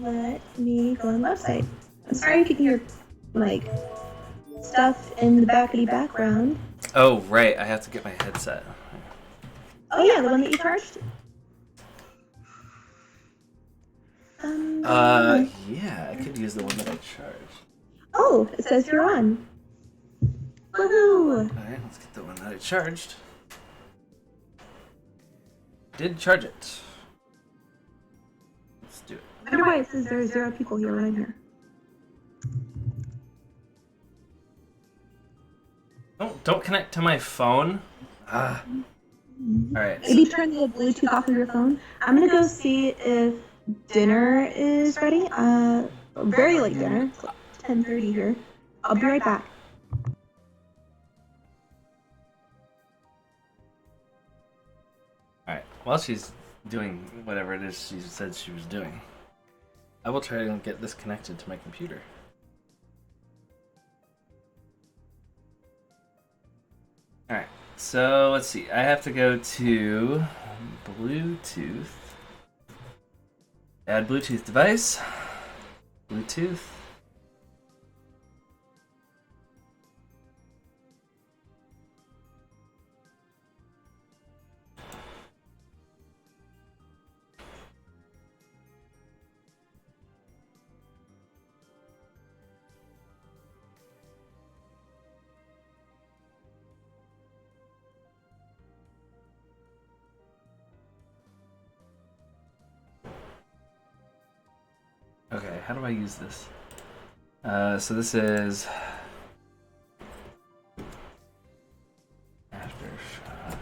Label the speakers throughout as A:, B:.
A: let me go on the website. I'm sorry you can hear, like, stuff in the background.
B: Oh, right. I have to get my headset.
A: Oh, yeah, the one that you charged?
B: Yeah, I could use the one that I charged.
A: Oh, it says you're on. Woohoo!
B: Alright, let's get the one that I charged. Did charge it. Let's do it.
A: I wonder why it says there are 0 people here when I'm here.
B: Don't connect to my phone. Alright.
A: Maybe turn the Bluetooth off of your phone. I'm gonna go see if dinner is ready. Very late dinner. It's like 10:30 here. I'll be right back.
B: Alright, while she's doing whatever it is she said she was doing, I will try to get this connected to my computer. Alright, so let's see. I have to go to Bluetooth. Add Bluetooth device. Bluetooth. Okay, how do I use this? So this is aftershot.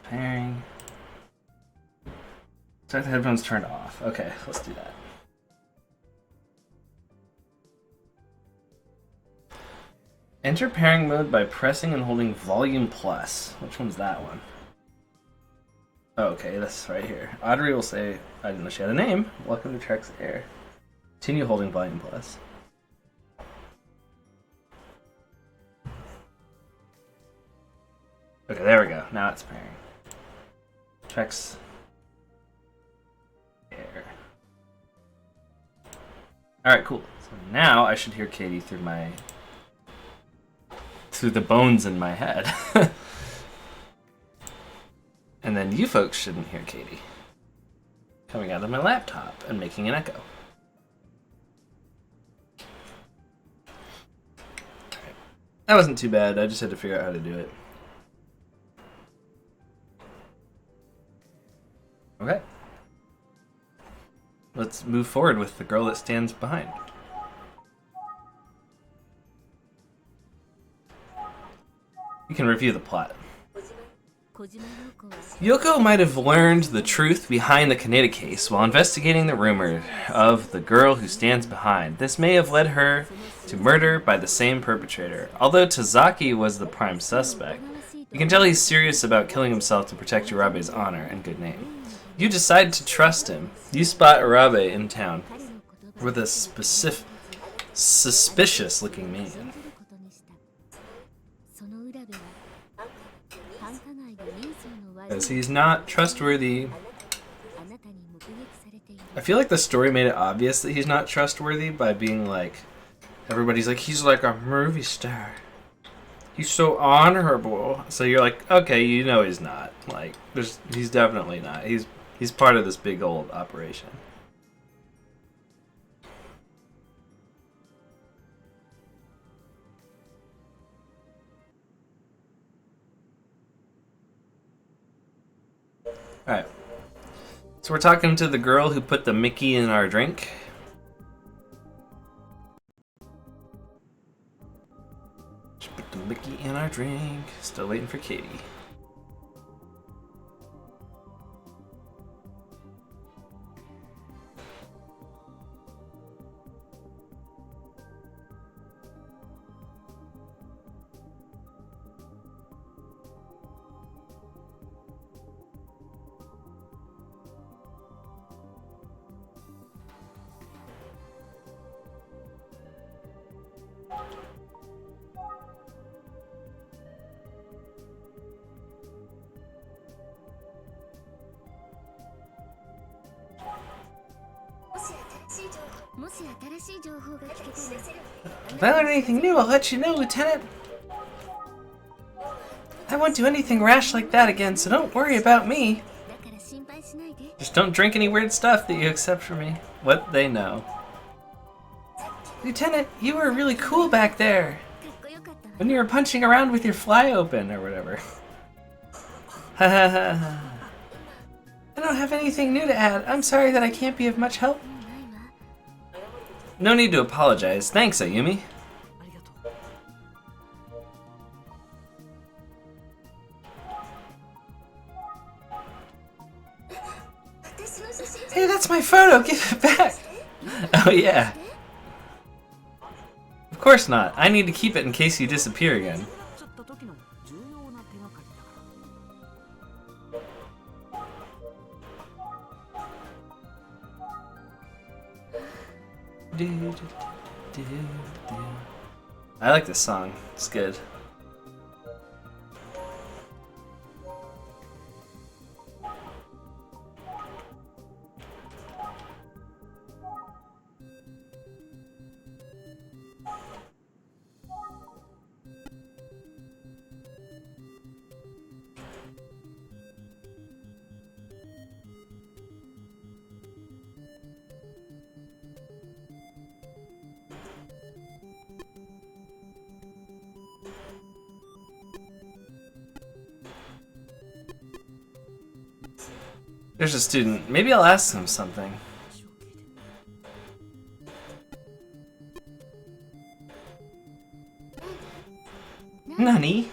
B: Pairing. Start the headphones turned off. Okay, let's do that. Enter pairing mode by pressing and holding volume plus. Which one's that one? Oh, okay, that's right here. Audrey will say, I didn't know she had a name. Welcome to Trek's Air. Continue holding volume plus. Okay, there we go. Now it's pairing. Trek's Air. Alright, cool. So now I should hear Katie through the bones in my head. And then you folks shouldn't hear Katie coming out of my laptop and making an echo. Right. That wasn't too bad. I just had to figure out how to do it. Okay. Let's move forward with the girl that stands behind. You can review the plot. Yoko might have learned the truth behind the Kaneda case while investigating the rumor of the girl who stands behind. This may have led her to murder by the same perpetrator. Although Tazaki was the prime suspect, you can tell he's serious about killing himself to protect Urabe's honor and good name. You decide to trust him. You spot Urabe in town with a suspicious-looking man. Because he's not trustworthy. I feel like the story made it obvious that he's not trustworthy by being like, everybody's like, he's like a movie star. He's so honorable. So you're like, okay, you know he's not. Like, he's definitely not. He's part of this big old operation. Alright. So we're talking to the girl who put the Mickey in our drink. She put the Mickey in our drink. Still waiting for Katie. If I learn anything new, I'll let you know, Lieutenant. I won't do anything rash like that again, so don't worry about me. Just don't drink any weird stuff that you accept from me. What they know. Lieutenant, you were really cool back there. When you were punching around with your fly open or whatever. I don't have anything new to add. I'm sorry that I can't be of much help. No need to apologize. Thanks, Ayumi. Hey, that's my photo! Give it back! Oh yeah. Of course not. I need to keep it in case you disappear again. I like this song. It's good. There's a student. Maybe I'll ask him something. Nani?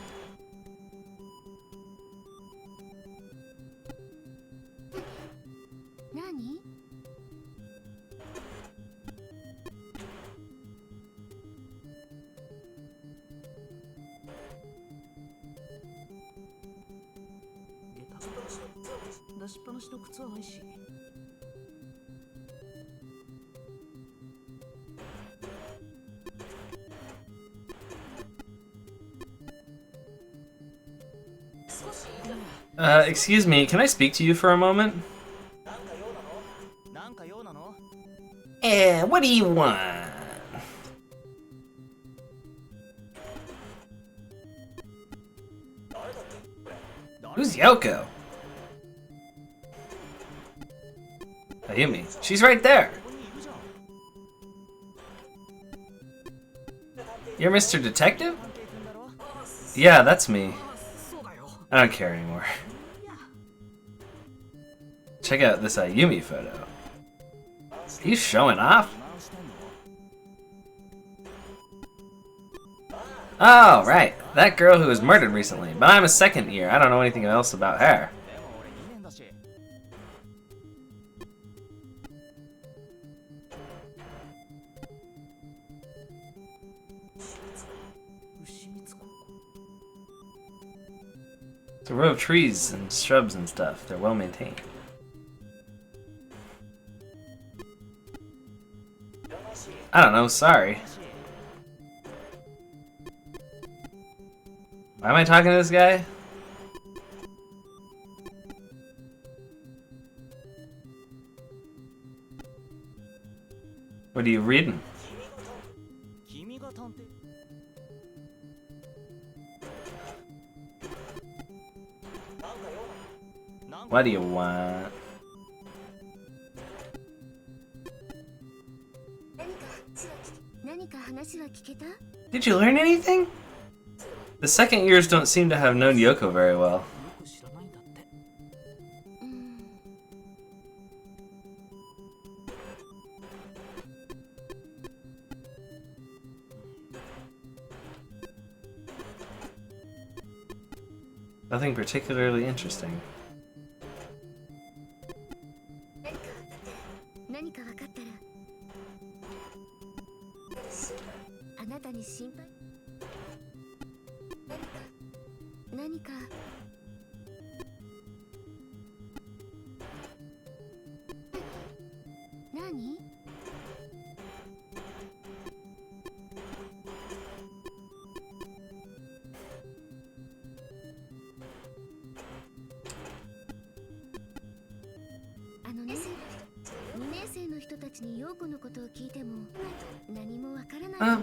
B: Excuse me, can I speak to you for a moment? What do you want? Who's Yoko? Ayumi. She's right there. You're Mr. Detective? Yeah, that's me. I don't care anymore. Check out this Ayumi photo. He's showing off. Oh, right. That girl who was murdered recently. But I'm a second year. I don't know anything else about her. It's a row of trees and shrubs and stuff. They're well maintained. I don't know, sorry. Why am I talking to this guy? What are you reading? What do you want? Did you learn anything? The second years don't seem to have known Yoko very well. Nothing particularly interesting.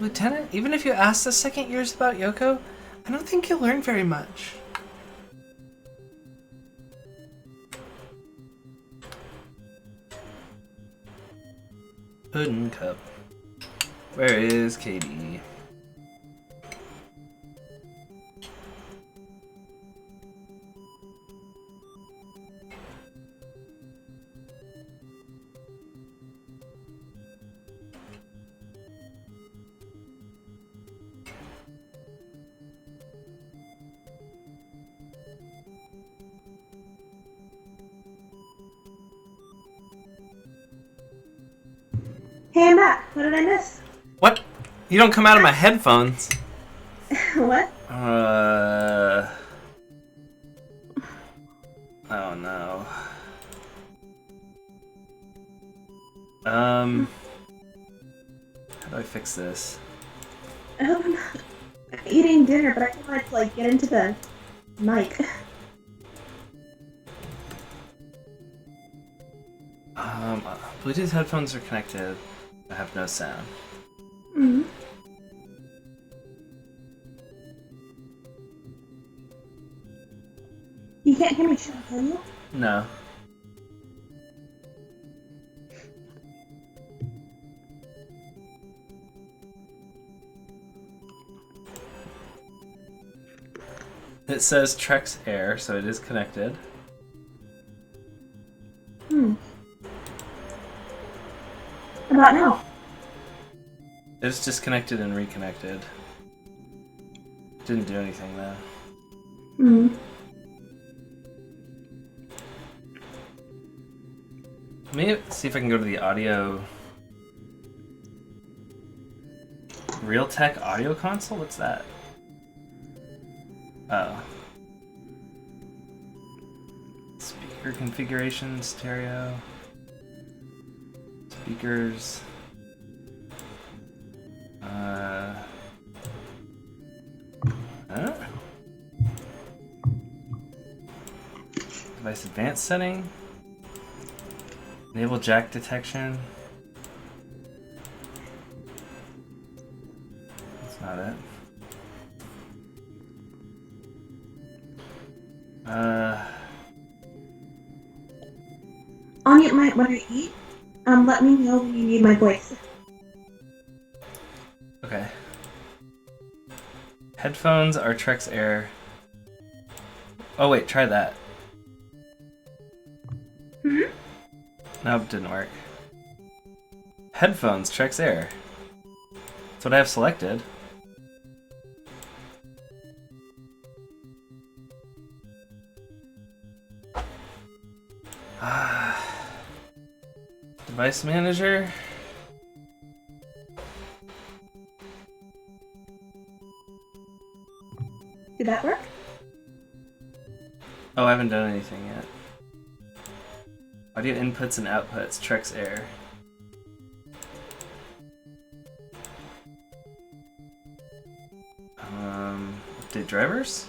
B: Lieutenant, even if you ask the second years about Yoko, I don't think you'll learn very much. Puddin' Cup. Where is Katie?
A: Hey, I'm back. What did I miss?
B: What? You don't come out of my headphones.
A: What?
B: Oh no. How do I fix this?
A: I hope I'm not eating dinner, but I just wanted to like get into the mic.
B: Bluetooth headphones are connected. I have no sound.
A: Mm-hmm. You can't hear me, Sean, can you?
B: No. It says Trex Air, so it is connected.
A: About now.
B: It's disconnected and reconnected. Didn't do anything though. Let me see if I can go to the audio. Realtek audio console? What's that? Oh. Speaker configuration, stereo. Speakers. Device advanced setting. Enable jack detection. That's not it.
A: I'll mute my when I eat. Let me know when you need my voice.
B: Okay. Headphones are Trex Air. Oh wait, try that. Nope, didn't work. Headphones, Trex Air. That's what I have selected. Device manager.
A: Did that work?
B: Oh, I haven't done anything yet. Audio inputs and outputs, Trex Air. Update drivers?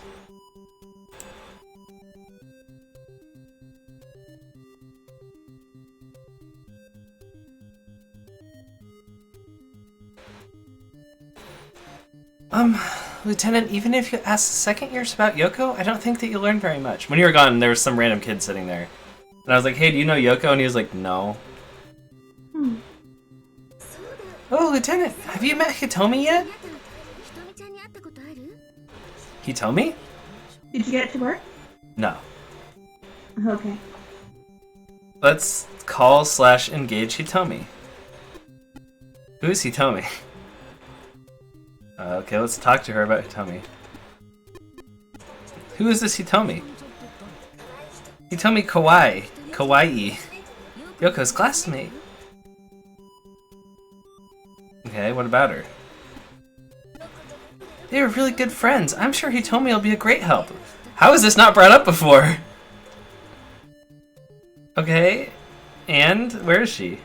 B: Lieutenant, even if you ask the second years about Yoko, I don't think that you'll learn very much. When you were gone, there was some random kid sitting there. And I was like, hey, do you know Yoko? And he was like, no. Oh, Lieutenant, have you met Hitomi yet? Hitomi?
A: Did you get it to work?
B: No.
A: Okay.
B: Let's call/engage Hitomi. Who is Hitomi? Okay, let's talk to her about Hitomi. Who is this Hitomi? Hitomi Kawaii. Yoko's classmate. Okay, what about her? They were really good friends. I'm sure Hitomi will be a great help. How is this not brought up before? Okay, and where is she?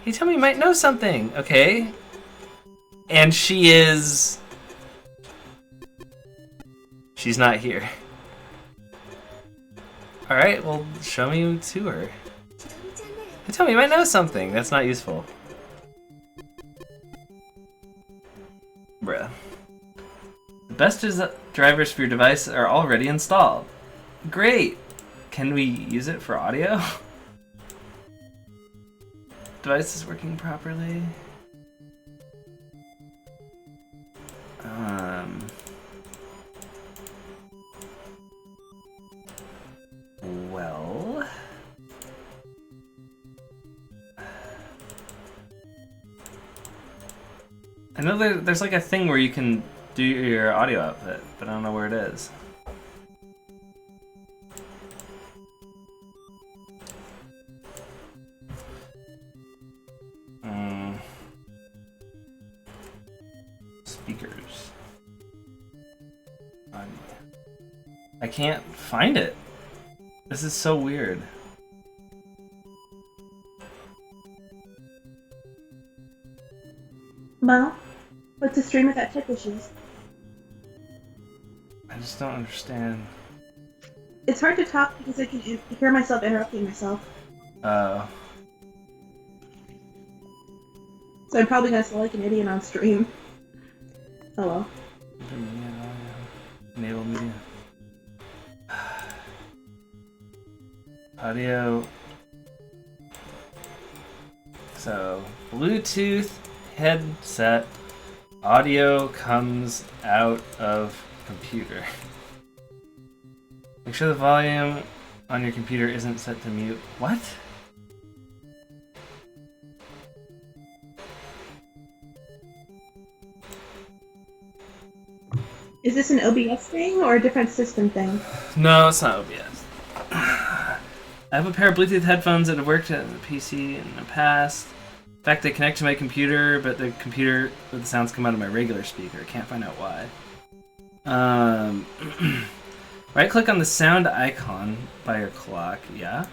B: Hitomi might know something. Okay. And she is... She's not here. Alright, well, show me to her. Tell me, you might know something. That's not useful. Bruh. The best drivers for your device are already installed. Great! Can we use it for audio? Device is working properly. Well... I know there's like a thing where you can do your audio output, but I don't know where it is. Speakers. I can't find it. This is so weird.
A: Well, what's a stream without tech issues?
B: I just don't understand.
A: It's hard to talk because I can hear myself interrupting myself.
B: Oh.
A: So I'm probably gonna sound like an idiot on stream. Oh well.
B: Enable media. Audio. So, Bluetooth headset. Audio comes out of computer. Make sure the volume on your computer isn't set to mute. What?
A: Is this an OBS thing or a different system thing?
B: No, it's not OBS. I have a pair of Bluetooth headphones that have worked on the PC in the past. In fact, they connect to my computer, but the sounds come out of my regular speaker. I can't find out why. Right-click on the sound icon by your clock, yeah.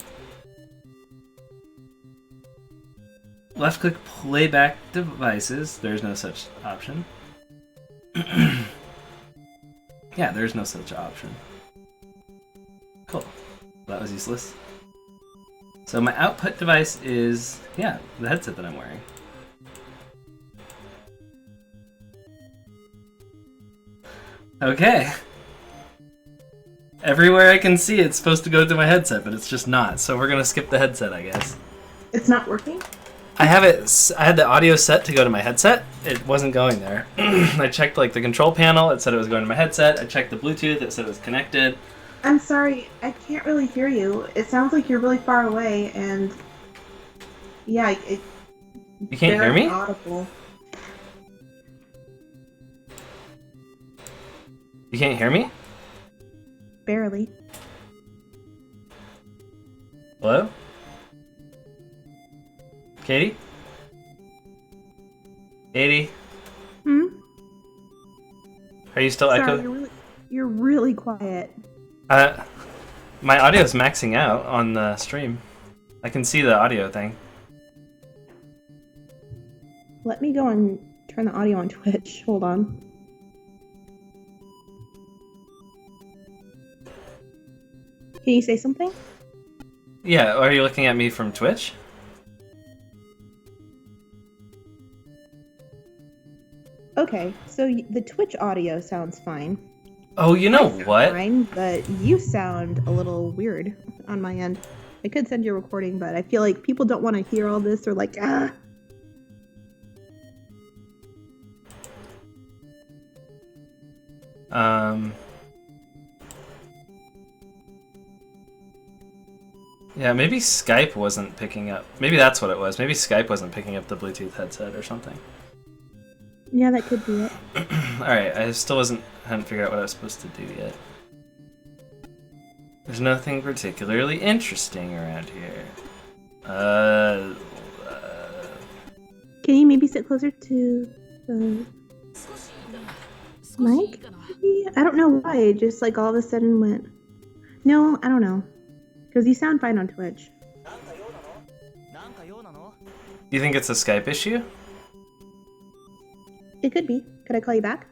B: Left-click playback devices. There's no such option. Yeah, there's no such option. Cool. That was useless. So my output device is, yeah, the headset that I'm wearing. Okay. Everywhere I can see it's supposed to go to my headset, but it's just not. So we're gonna skip the headset, I guess.
A: It's not working?
B: I had the audio set to go to my headset. It wasn't going there. I checked like the control panel, it said it was going to my headset. I checked the Bluetooth, it said it was connected.
A: I'm sorry, I can't really hear you. It sounds like you're really far away, and yeah,
B: you can't hear me?
A: Audible.
B: You can't hear me?
A: Barely.
B: Hello? Katie? Katie?
A: Hmm?
B: Are you still
A: Sorry,
B: echoing?
A: you're really quiet.
B: My audio is maxing out on the stream. I can see the audio thing.
A: Let me go and turn the audio on Twitch. Hold on. Can you say something?
B: Yeah, are you looking at me from Twitch?
A: Okay, so the Twitch audio sounds fine.
B: Oh, you know what?
A: Fine, but you sound a little weird on my end. I could send you a recording, but I feel like people don't want to hear all this. They're like, ah.
B: Yeah, maybe Skype wasn't picking up. Maybe that's what it was. Maybe Skype wasn't picking up the Bluetooth headset or something.
A: Yeah, that could be it.
B: Alright, I still hadn't figured out what I was supposed to do yet. There's nothing particularly interesting around here.
A: Can you maybe sit closer to the mic? Maybe? I don't know why. It just like all of a sudden went. No, I don't know. Because you sound fine on Twitch.
B: You think it's a Skype issue?
A: It could be. Could I call you back?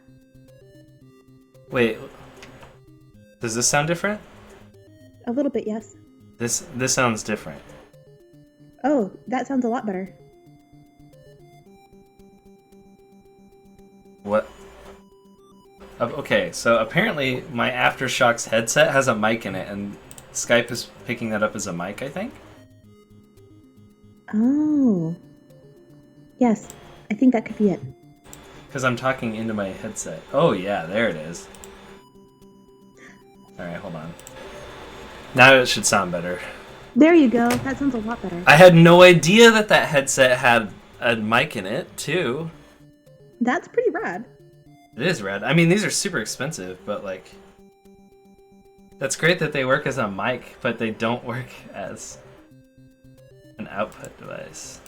B: Wait. Does this sound different?
A: A little bit, yes.
B: This sounds different.
A: Oh, that sounds a lot better.
B: What? Okay, so apparently my Aftershocks headset has a mic in it, and Skype is picking that up as a mic, I think?
A: Oh. Yes, I think that could be it.
B: Because I'm talking into my headset. Oh yeah, there it is. Alright, hold on. Now it should sound better.
A: There you go. That sounds a lot better.
B: I had no idea that that headset had a mic in it, too.
A: That's pretty rad.
B: It is rad. I mean, these are super expensive, but like... That's great that they work as a mic, but they don't work as an output device.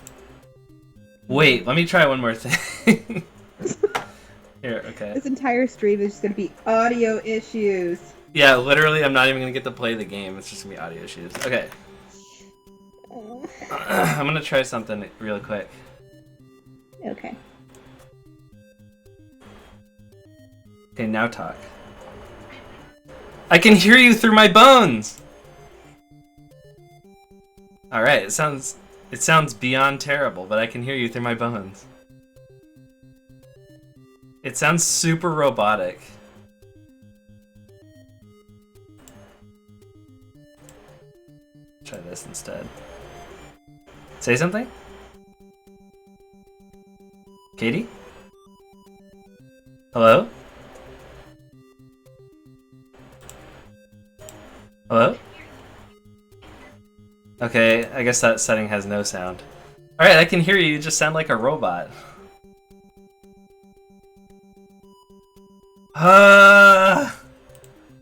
B: Wait, let me try one more thing. Here, okay.
A: This entire stream is just going to be audio issues.
B: Yeah, literally, I'm not even going to get to play the game. It's just going to be audio issues. Okay. I'm going to try something real quick.
A: Okay.
B: Okay, now talk. I can hear you through my bones! Alright, it sounds beyond terrible, but I can hear you through my bones. It sounds super robotic. Try this instead. Say something? Katie? Hello? Hello? Okay, I guess that setting has no sound. Alright, I can hear you, you just sound like a robot.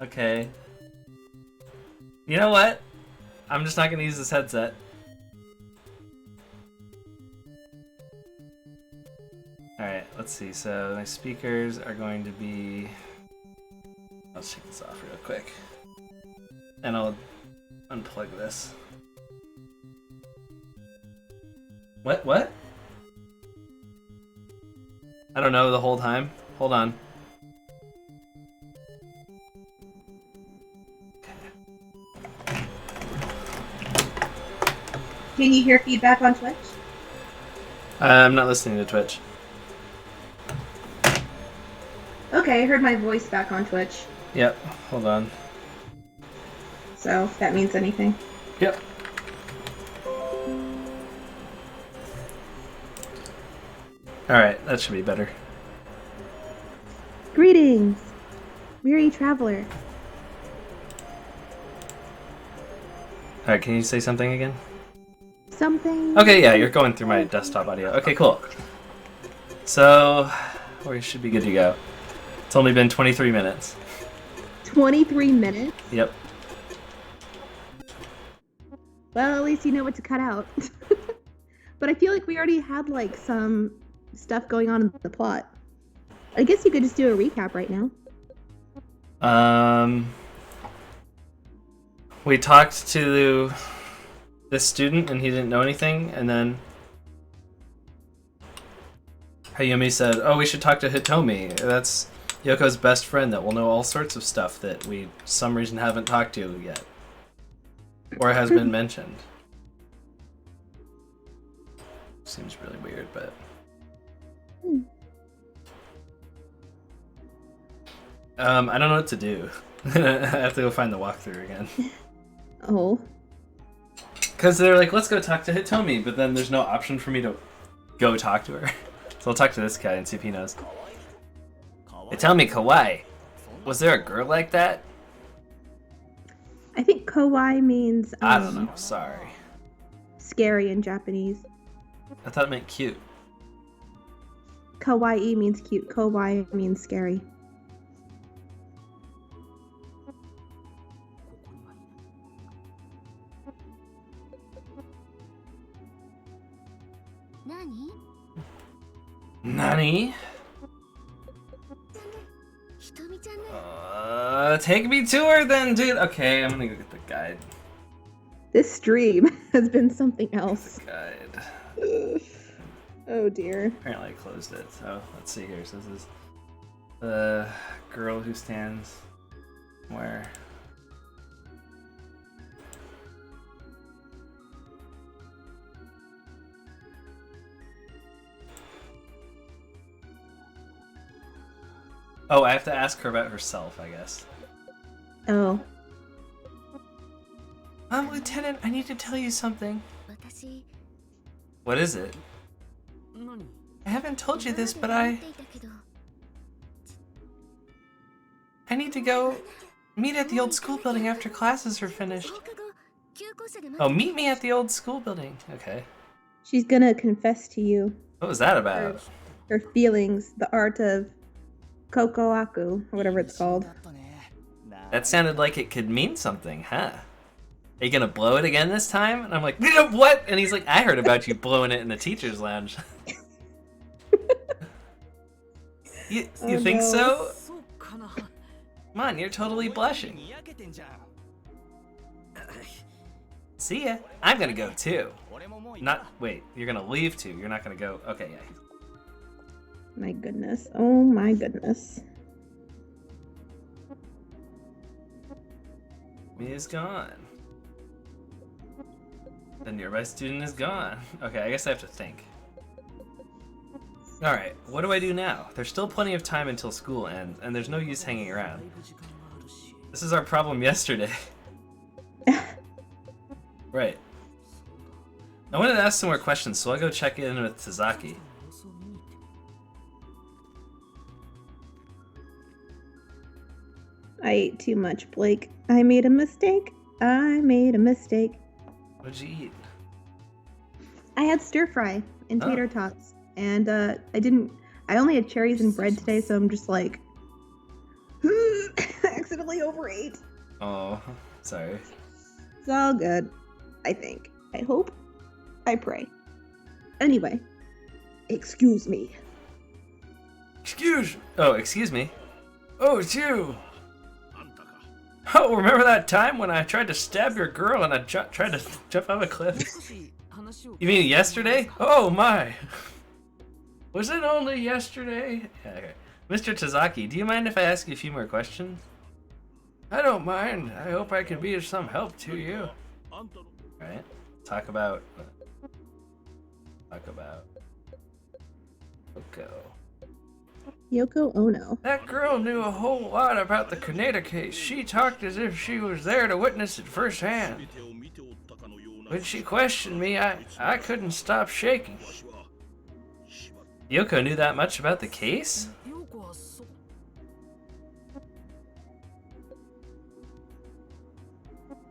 B: Okay. You know what? I'm just not gonna use this headset. Alright, let's see. So my speakers are going to be... Let's take this off real quick. And I'll unplug this. What? I don't know the whole time. Hold on.
A: Can you hear feedback on Twitch?
B: I'm not listening to Twitch.
A: Okay, I heard my voice back on Twitch.
B: Yep, hold on.
A: So, if that means anything.
B: Yep. Alright, that should be better.
A: Greetings, weary traveler.
B: Alright, can you say something again?
A: Something?
B: Okay, yeah, you're going through my desktop audio. Okay, cool. So, we should be good to go. It's only been 23 minutes.
A: 23 minutes?
B: Yep.
A: Well, at least you know what to cut out. But I feel like we already had, like, some stuff going on in the plot. I guess you could just do a recap right now.
B: We talked to this student and he didn't know anything, and then Hayumi said, oh, we should talk to Hitomi. That's Yoko's best friend that will know all sorts of stuff that we, for some reason, haven't talked to yet. Or has been mentioned. Seems really weird, but... I don't know what to do. I have to go find the walkthrough again.
A: Oh.
B: Because they're like, let's go talk to Hitomi, but then there's no option for me to go talk to her. So I'll talk to this guy and see if he knows. Hitomi kawaii. Was there a girl like that?
A: I think kawaii means,
B: I don't know, sorry.
A: scary in Japanese.
B: I thought it meant cute.
A: Kawaii means cute. Kawaii means scary.
B: Nani? Take me to her then, dude. Okay, I'm gonna go get the guide.
A: This stream has been something else.
B: The guide.
A: Oh dear.
B: Apparently I closed it, so let's see here. So this is the girl who stands where? Oh, I have to ask her about herself, I guess.
A: Oh.
B: Lieutenant, I need to tell you something. What is it? I haven't told you this, but I need to go meet at the old school building after classes are finished. Oh, meet me at the old school building. Okay.
A: She's gonna confess to you
B: What was that about?
A: her feelings, the art of Kokoaku, or whatever it's called.
B: That sounded like it could mean something, huh? Are you gonna blow it again this time? And I'm like, what? And he's like, I heard about you blowing it in the teacher's lounge. You think so? Come on, you're totally blushing. See ya. I'm gonna go too. Wait, you're gonna leave too. You're not gonna go. Okay, yeah.
A: My goodness. Oh my goodness.
B: Me is gone. The nearby student is gone. Okay, I guess I have to think. Alright, what do I do now? There's still plenty of time until school ends, and there's no use hanging around. This is our problem yesterday. Right. I wanted to ask some more questions, so I'll go check in with Tazaki.
A: I ate too much, Blake. I made a mistake. I made a mistake.
B: What'd you eat?
A: I had stir fry and tater tots, and I only had cherries and bread today, so I'm just like, accidentally overate.
B: Oh, sorry.
A: It's all good, I think. I hope. I pray. Anyway, excuse me.
B: Excuse me. Oh, it's you. Oh, remember that time when I tried to stab your girl and I tried to jump off a cliff? You mean yesterday? Oh my! Was it only yesterday? Yeah, okay. Mr. Tazaki, do you mind if I ask you a few more questions? I don't mind. I hope I can be of some help to you. Alright. Talk about...
A: Yoko Ono.
B: That girl knew a whole lot about the Kaneda case. She talked as if she was there to witness it firsthand. When she questioned me, I couldn't stop shaking. Yoko knew that much about the case?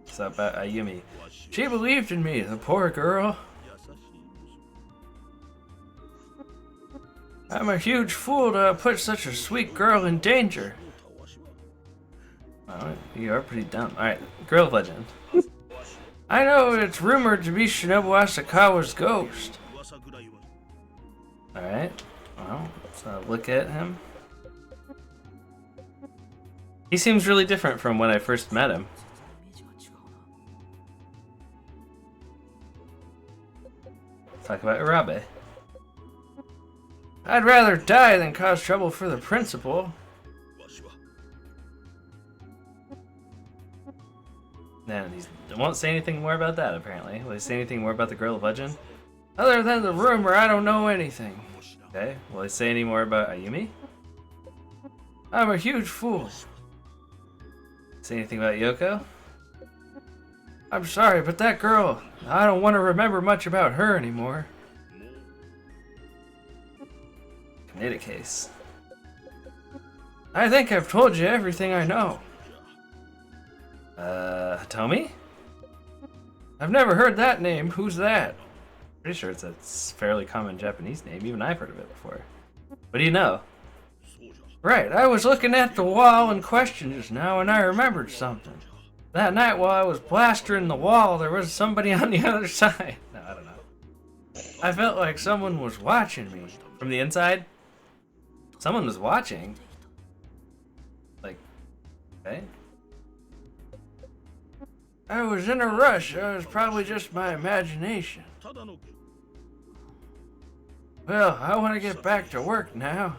B: What's up about Ayumi? She believed in me, the poor girl. I'm a huge fool to put such a sweet girl in danger. Oh, you are pretty dumb. Alright, girl legend. I know it's rumored to be Shinobu Asakawa's ghost. Alright, well, let's look at him. He seems really different from when I first met him. Let's talk about Urabe. I'd rather die than cause trouble for the principal. Then he won't say anything more about that, apparently. Will he say anything more about the girl of legend? Other than the rumor, I don't know anything. Okay, will he say any more about Ayumi? I'm a huge fool. Say anything about Yoko? I'm sorry, but that girl, I don't want to remember much about her anymore. Kaneda case. I think I've told you everything I know. Hitomi? I've never heard that name. Who's that? Pretty sure it's a fairly common Japanese name. Even I've heard of it before. What do you know? Right, I was looking at the wall in question just now and I remembered something. That night while I was plastering the wall, there was somebody on the other side. No, I don't know. I felt like someone was watching me. From the inside? Someone was watching? Like, okay. I was in a rush. It was probably just my imagination. Well, I want to get back to work now.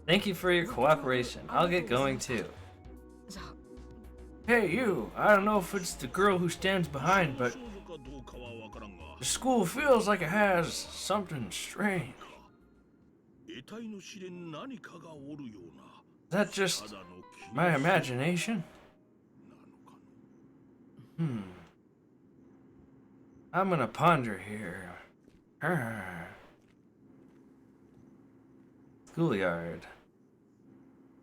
B: Thank you for your cooperation. I'll get going too. Hey you, I don't know if it's the girl who stands behind, but the school feels like it has something strange. that just my imagination? I'm gonna ponder here. Schoolyard.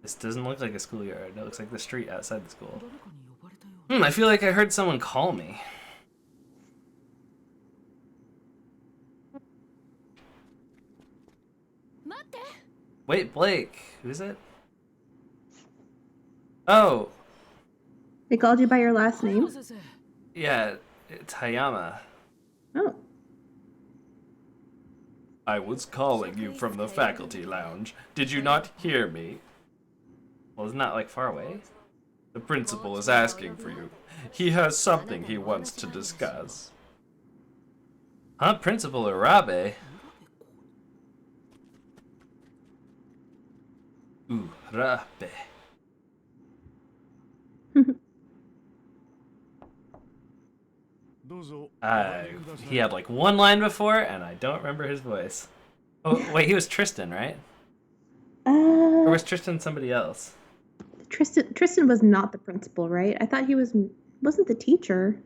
B: This doesn't look like a schoolyard. It looks like the street outside the school. I feel like I heard someone call me. Wait, Blake. Who's it? Oh.
A: They called you by your last name?
B: Yeah, it's Hayama.
A: Oh.
B: I was calling you from the faculty lounge. Did you not hear me? Well, isn't that like far away? The principal is asking for you. He has something he wants to discuss. Huh, Principal Urabe? Urabe. He had like one line before, and I don't remember his voice. Oh, wait, he was Tristan, right? Or was Tristan somebody else?
A: Tristan was not the principal, right? I thought he wasn't the teacher.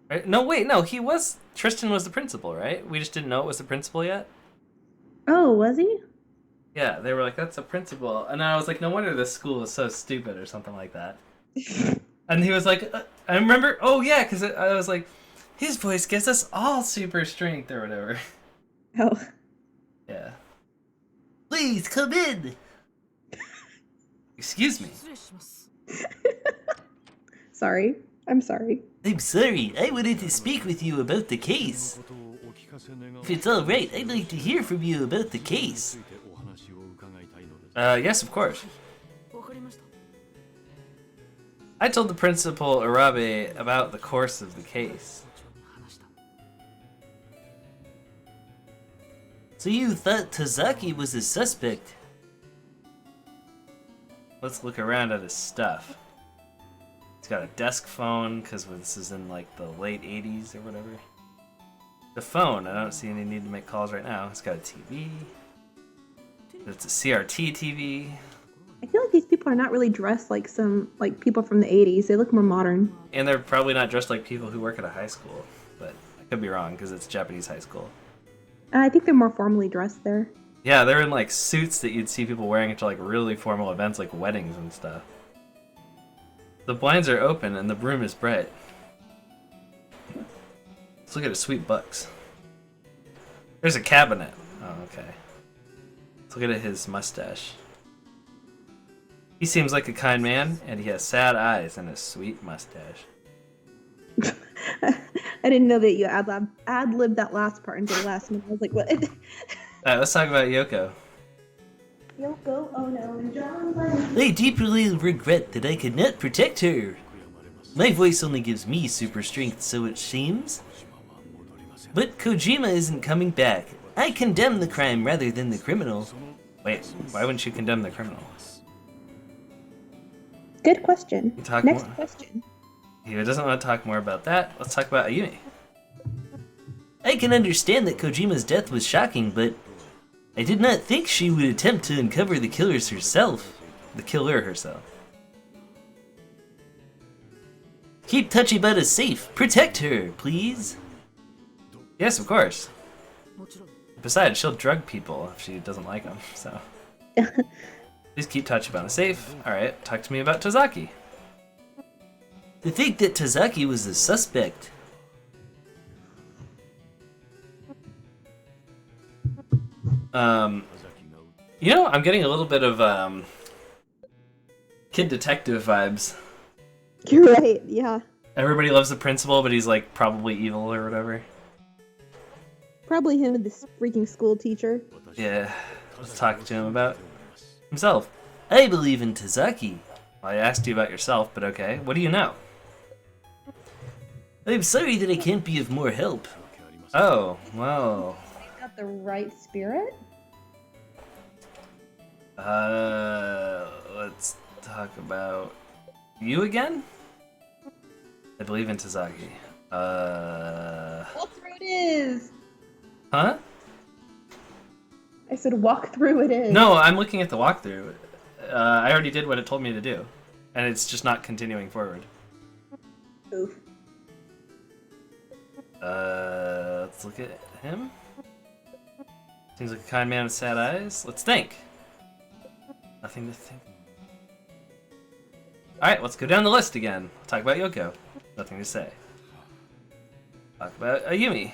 B: Right? No, wait, no, he was. Tristan was the principal, right? We just didn't know it was the principal yet.
A: Oh, was he?
B: Yeah, they were like, that's a principal. And I was like, no wonder this school is so stupid or something like that. And he was like, I remember, oh yeah, because I was like, his voice gives us all super strength or whatever.
A: Oh.
B: Yeah. Please come in. Excuse me.
A: Sorry. I'm sorry.
B: I'm sorry. I wanted to speak with you about the case. If it's alright, I'd like to hear from you about the case. Yes, of course. I told the principal Urabe about the course of the case. So you thought Tazaki was a suspect? Let's look around at his stuff. He's got a desk phone, because this is in like the late 80s or whatever. The phone, I don't see any need to make calls right now. It's got a TV. It's a CRT TV.
A: I feel like these people are not really dressed like people from the 80s. They look more modern.
B: And they're probably not dressed like people who work at a high school, but I could be wrong because it's Japanese high school.
A: I think they're more formally dressed there.
B: Yeah, they're in like suits that you'd see people wearing to like really formal events like weddings and stuff. The blinds are open and the room is bright. Let's look at his sweet bucks. There's a cabinet. Oh, okay. Let's look at his mustache. He seems like a kind man, and he has sad eyes and a sweet mustache.
A: I didn't know that you ad-libbed that last part into the last minute. I was like, what?
B: Alright, let's talk about Yoko.
A: Yoko, oh no.
B: I deeply regret that I could not protect her. My voice only gives me super strength, so it seems. But Kojima isn't coming back. I condemn the crime rather than the criminal. Wait, why wouldn't you condemn the criminal?
A: Good question. Next question.
B: He doesn't want to talk more about that. Let's talk about Ayumi. I can understand that Kojima's death was shocking, but I did not think she would attempt to uncover the killers herself. The killer herself. Keep Tachibana safe. Protect her, please. Yes, of course. Besides, she'll drug people if she doesn't like them, so. Please keep Tachibana safe. Alright, talk to me about Tazaki. To think that Tazaki was a suspect. You know, I'm getting a little bit of, Kid Detective vibes.
A: You're right, yeah.
B: Everybody loves the principal, but he's, like, probably evil or whatever.
A: Probably him and this freaking school teacher.
B: Yeah, let's talk to him about himself. I believe in Tazaki. Well, I asked you about yourself, but okay. What do you know? I'm sorry that I can't be of more help. Oh, well.
A: He's got the right spirit?
B: Let's talk about you again? I believe in Tazaki.
A: That's where it is!
B: Huh?
A: I I said walk through it is.
B: No, I'm looking at the walkthrough. I already did what it told me to do, and it's just not continuing forward.
A: Oof.
B: Let's look at him. Seems like a kind man with sad eyes. Let's think. Nothing to think. Alright, let's go down the list again. Talk about Yoko. Nothing to say. Talk about Ayumi.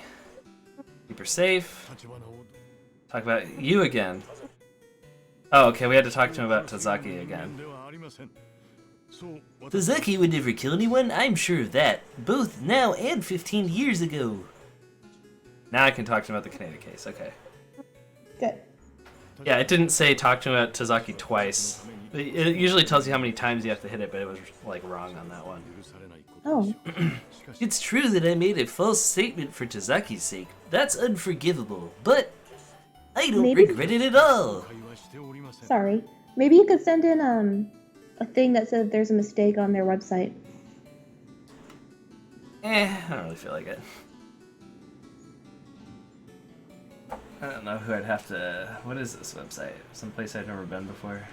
B: Keep her safe. Talk about you again. Oh, okay, we had to talk to him about Tazaki again.
C: Tazaki would never kill anyone, I'm sure of that. Both now and 15 years ago.
B: Now I can talk to him about the Kaneda case, okay.
A: Good.
B: Yeah, it didn't say talk to him about Tazaki twice. It usually tells you how many times you have to hit it, but it was like wrong on that one.
A: Oh.
C: It's true that I made a false statement for Tazaki's sake. That's unforgivable, but I don't regret it at all.
A: Sorry. Maybe you could send in a thing that says there's a mistake on their website.
B: I don't really feel like it. I don't know who I'd have to... What is this website? Someplace I've never been before.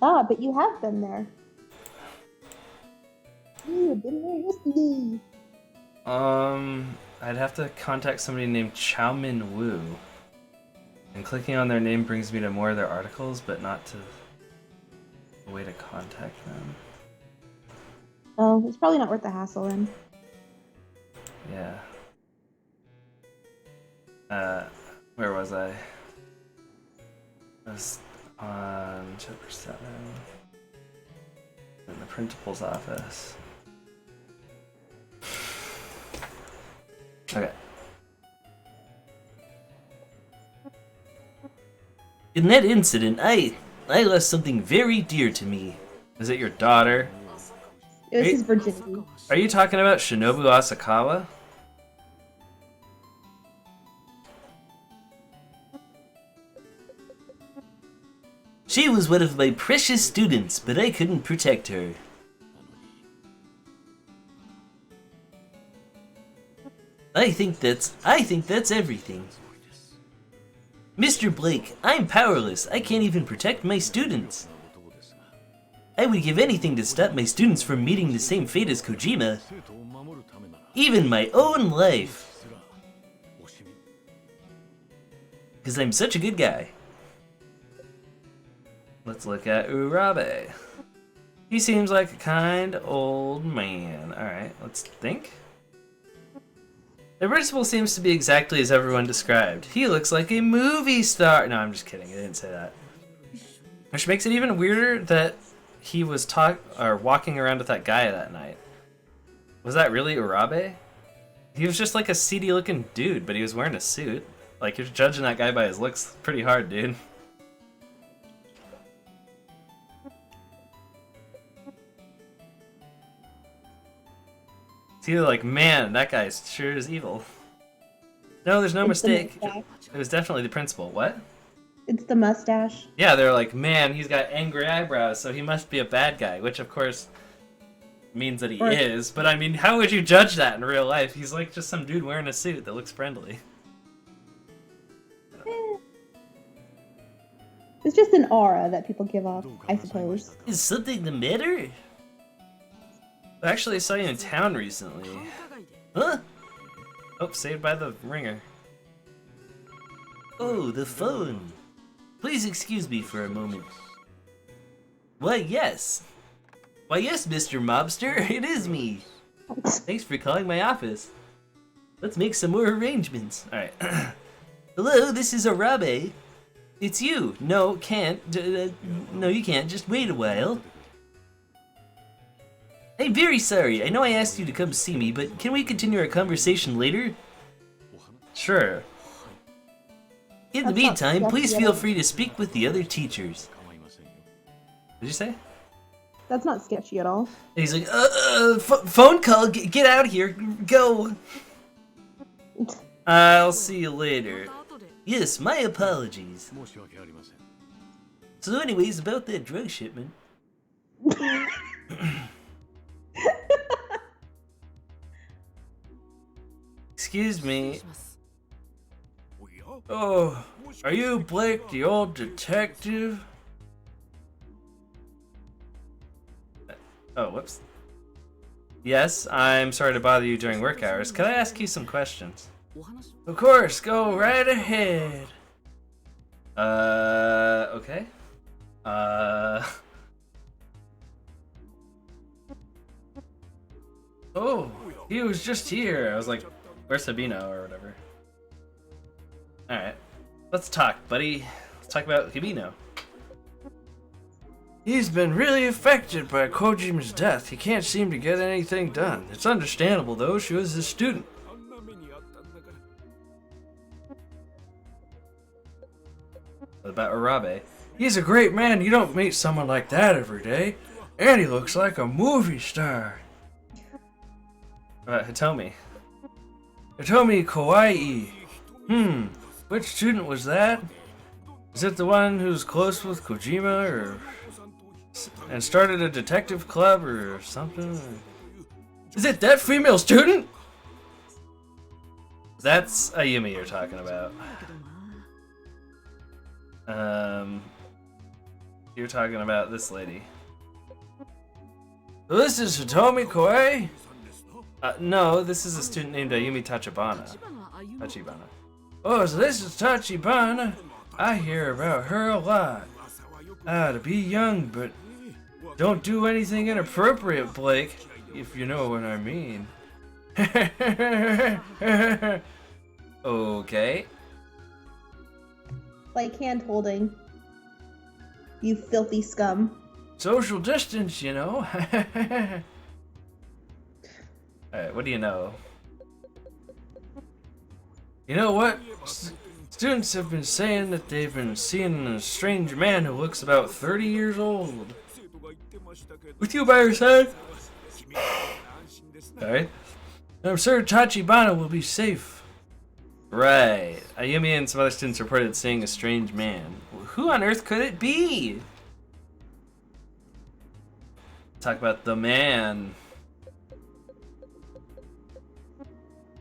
A: Ah, but you have been there. You've been there yesterday.
B: I'd have to contact somebody named Chow Min Woo. And clicking on their name brings me to more of their articles, but not to a way to contact them.
A: Oh, it's probably not worth the hassle then.
B: Yeah. Where was I? I was on chapter 7. In the principal's office. Okay.
C: In that incident, I lost something very dear to me.
B: Is it your daughter?
A: It was his virginity.
B: Are you talking about Shinobu Asakawa?
C: She was one of my precious students, but I couldn't protect her. I think that's everything. Mr. Blake, I'm powerless. I can't even protect my students. I would give anything to stop my students from meeting the same fate as Kojima. Even my own life. Because I'm such a good guy.
B: Let's look at Urabe. He seems like a kind old man. Alright, let's think. The principal seems to be exactly as everyone described. He looks like a movie star. No, I'm just kidding. I didn't say that. Which makes it even weirder that he was walking around with that guy that night. Was that really Urabe? He was just like a seedy looking dude, but he was wearing a suit. Like, you're judging that guy by his looks pretty hard, dude. It's either like, man, that guy sure is evil. No, there's no mistake. It was definitely the principal. What?
A: It's the mustache.
B: Yeah, they're like, man, he's got angry eyebrows, so he must be a bad guy, which of course means that he is. But I mean, how would you judge that in real life? He's like just some dude wearing a suit that looks friendly.
A: It's just an aura that people give off, I suppose.
C: Is something the matter?
B: Actually, I saw you in town recently.
C: Huh?
B: Oh, saved by the ringer.
C: Oh, the phone. Please excuse me for a moment. Why, yes. Why, yes, Mr. Mobster, it is me. Thanks for calling my office. Let's make some more arrangements.
B: Alright.
C: Hello, this is Arabe. It's you. No, can't. No, you can't. Just wait a while. I'm very sorry. I know I asked you to come see me, but can we continue our conversation later?
B: Sure.
C: In the meantime, please feel free to speak with the other teachers.
B: What did you say?
A: That's not sketchy at all.
C: And he's like, phone call, get out of here, go.
B: I'll see you later.
C: Yes, my apologies. So anyways, about that drug shipment.
B: Excuse me. Oh, Are you Blake, the old detective? Oh, whoops. Yes, I'm sorry to bother you during work hours. Can I ask you some questions? Of course, go right ahead. Okay. Oh, he was just here. I was like, where's Sabino or whatever? Alright. Let's talk, buddy. Let's talk about Hibino. He's been really affected by Kojima's death. He can't seem to get anything done. It's understandable, though. She was his student. What about Arabe? He's a great man. You don't meet someone like that every day. And he looks like a movie star. What about Hitomi? Hitomi Kawaii. Which student was that? Is it the one who's close with Kojima or... and started a detective club or something? Is it that female student? That's Ayumi you're talking about. You're talking about this lady. So this is Hitomi Koei? No, this is a student named Ayumi Tachibana. Oh, so this is Tachibana? I hear about her a lot. To be young, but don't do anything inappropriate, Blake, if you know what I mean. Okay.
A: Like hand holding. You filthy scum.
B: Social distance, you know. Alright, what do you know? You know what? Students have been saying that they've been seeing a strange man who looks about 30 years old. With you by your side? Alright. I'm sure Tachibana will be safe. Right. Ayumi and some other students reported seeing a strange man. Who on earth could it be? Talk about the man.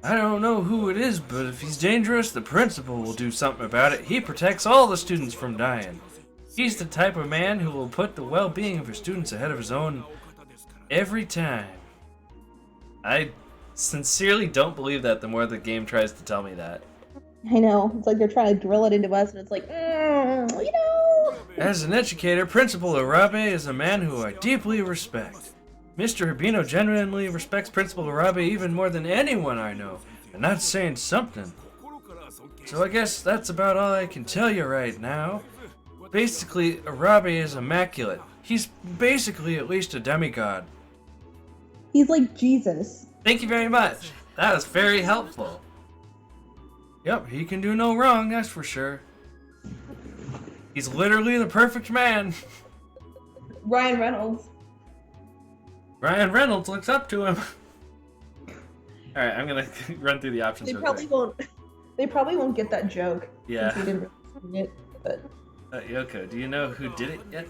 B: I don't know who it is, but if he's dangerous, the principal will do something about it. He protects all the students from dying. He's the type of man who will put the well-being of his students ahead of his own every time. I sincerely don't believe that the more the game tries to tell me that.
A: I know. It's like they're trying to drill it into us, and it's like, you know.
B: As an educator, Principal Arabe is a man who I deeply respect. Mr. Hibino genuinely respects Principal Arabe even more than anyone I know, and that's saying something. So I guess that's about all I can tell you right now. Basically, Arabe is immaculate. He's basically at least a demigod.
A: He's like Jesus.
B: Thank you very much. That was very helpful. Yep, he can do no wrong, that's for sure. He's literally the perfect man.
A: Ryan Reynolds.
B: Ryan Reynolds looks up to him. Alright, I'm gonna run through the options.
A: They probably won't get that joke.
B: Yeah.
A: Since we didn't really it, but...
B: Yoko, do you know who did it yet?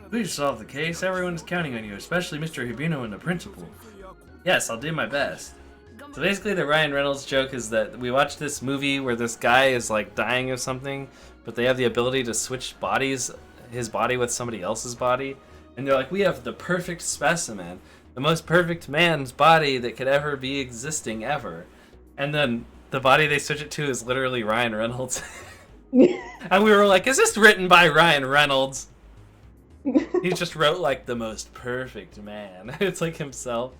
B: Please solve the case. Everyone's counting on you, especially Mr. Hibino and the principal. Yes, I'll do my best. So basically the Ryan Reynolds joke is that we watched this movie where this guy is like dying of something, but they have the ability to switch bodies, his body with somebody else's body. And they're like, we have the perfect specimen, the most perfect man's body that could ever be existing ever. And then the body they switch it to is literally Ryan Reynolds. And we were like, is this written by Ryan Reynolds? He just wrote like the most perfect man. It's like himself.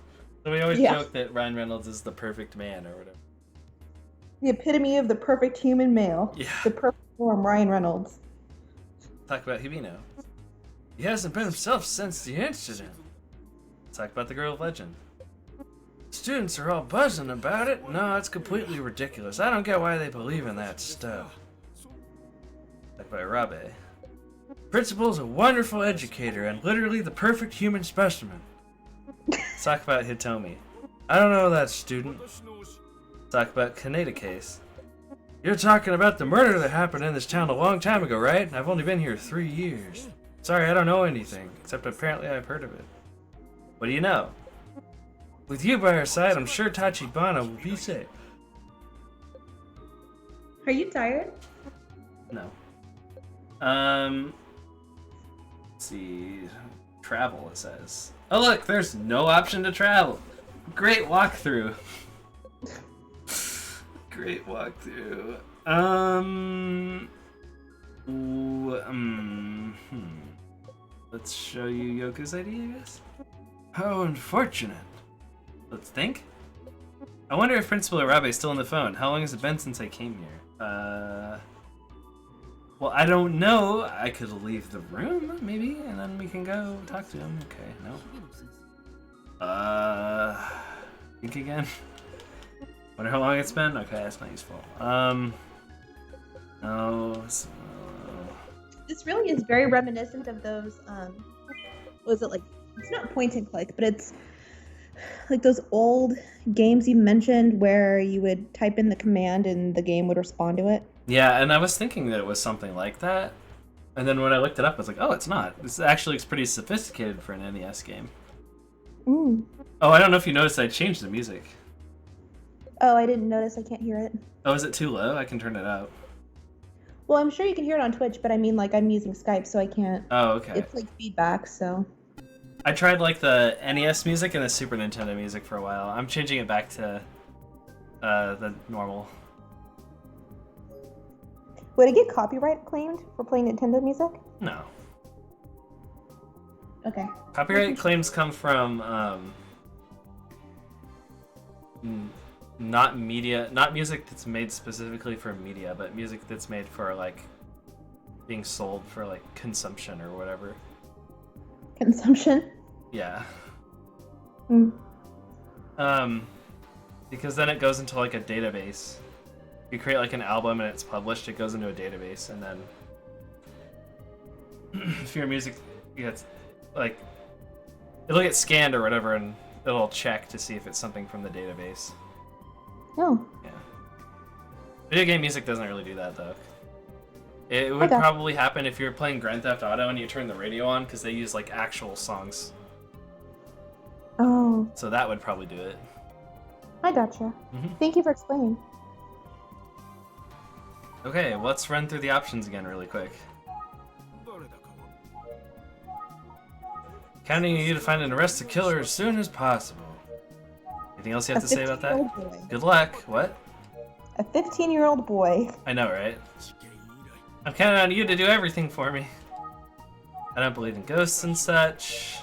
B: So we always joke that Ryan Reynolds is the perfect man or whatever.
A: The epitome of the perfect human male.
B: Yeah.
A: The perfect form, Ryan Reynolds.
B: Talk about Hibino. He hasn't been himself since the incident. Talk about the girl of legend. Students are all buzzing about it. No, it's completely ridiculous. I don't get why they believe in that stuff. Talk about Arabe. Principal's a wonderful educator and literally the perfect human specimen. Talk about Hitomi. I don't know that student. Talk about Kaneda case. You're talking about the murder that happened in this town a long time ago, right? I've only been here 3 years. Sorry, I don't know anything, except apparently I've heard of it. What do you know? With you by our side, I'm sure Tachibana will be safe.
A: Are you tired?
B: No. Let's see. Travel, it says. Oh, look, there's no option to travel. Great walkthrough. Great walkthrough. Let's show you Yoko's ID, I guess. How unfortunate. Let's think. I wonder if Principal Arabe is still on the phone. How long has it been since I came here? Well, I don't know. I could leave the room, maybe, and then we can go talk to him. Okay, no. Think again. Wonder how long it's been? Okay, that's not useful. No.
A: This really is very reminiscent of those, what was it like? It's not point and click, but it's like those old games you mentioned where you would type in the command and the game would respond to it.
B: Yeah, and I was thinking that it was something like that. And then when I looked it up, I was like, oh, it's not. This actually looks pretty sophisticated for an NES game.
A: Mm.
B: Oh, I don't know if you noticed I changed the music.
A: Oh, I didn't notice. I can't hear it.
B: Oh, is it too low? I can turn it up.
A: Well, I'm sure you can hear it on Twitch, but I mean, like, I'm using Skype, so I can't.
B: Oh, okay.
A: It's like feedback, so.
B: I tried like the NES music and the Super Nintendo music for a while. I'm changing it back to the normal.
A: Would it get copyright claimed for playing Nintendo music?
B: No.
A: Okay.
B: Copyright claims come from not music that's made specifically for media, but music that's made for like being sold for like consumption or whatever.
A: Consumption?
B: Yeah.
A: Mm.
B: Because then it goes into like a database. You create like an album and it's published, it goes into a database, and then if your music gets like, it'll get scanned or whatever, and it'll check to see if it's something from the database.
A: Oh.
B: Yeah. Video game music doesn't really do that though. It would probably happen if you're playing Grand Theft Auto and you turn the radio on, because they use like actual songs.
A: Oh.
B: So that would probably do it.
A: I gotcha.
B: Mm-hmm.
A: Thank you for explaining.
B: Okay, let's run through the options again really quick. Counting on you to find and arrest the killer as soon as possible. Anything else you have to say about that?
A: Boy.
B: Good luck. What?
A: A 15-year-old boy.
B: I know, right? I'm counting on you to do everything for me. I don't believe in ghosts and such.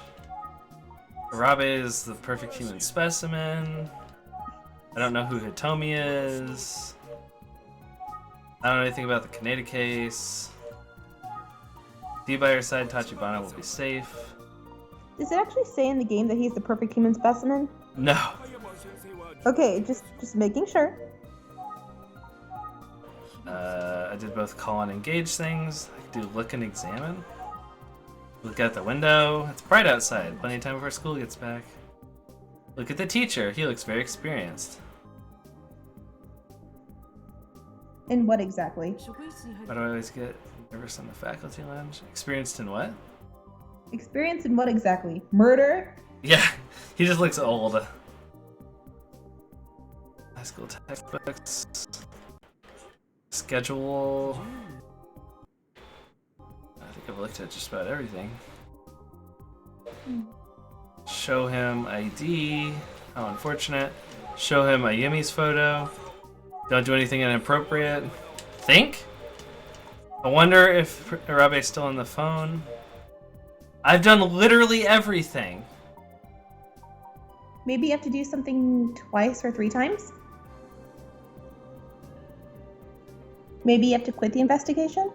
B: Arabe is the perfect human specimen. I don't know who Hitomi is. I don't know anything about the Kaneda case. Be by your side, Tachibana will be safe.
A: Does it actually say in the game that he's the perfect human specimen?
B: No.
A: Okay, just making sure.
B: I did both call and engage things. I could do look and examine. Look out the window. It's bright outside. Plenty of time before school gets back. Look at the teacher. He looks very experienced.
A: In what exactly?
B: Why do I always get nervous on the faculty lounge? Experienced in what?
A: Experience in what exactly? Murder?
B: Yeah, he just looks old. High school textbooks. Schedule. I think I've looked at just about everything. Show him ID. How unfortunate. Show him Ayumi's photo. Don't do anything inappropriate. Think? I wonder if Arabe's still on the phone. I've done literally everything.
A: Maybe you have to do something twice or 3 times? Maybe you have to quit the investigation?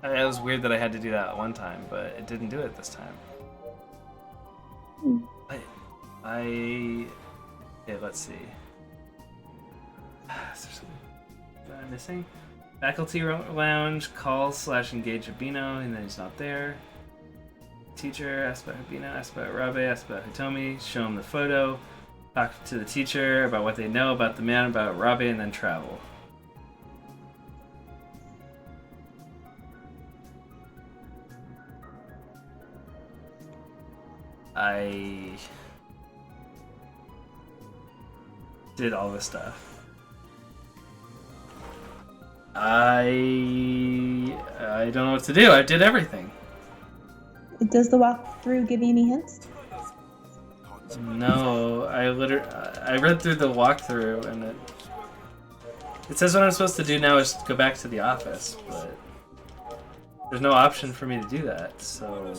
B: It was weird that I had to do that one time, but it didn't do it this time. Okay, let's see. Is there something I'm missing? Faculty lounge, call / engage Abino, and then he's not there. Teacher, asked about Abino, asked about Rabe, asked about Hitomi, show him the photo, talk to the teacher about what they know about the man, about Rabe, and then travel. I did all this stuff. I don't know what to do. I did everything.
A: Does the walkthrough give you any hints?
B: No, I read through the walkthrough and it says what I'm supposed to do now is go back to the office, but there's no option for me to do that, so...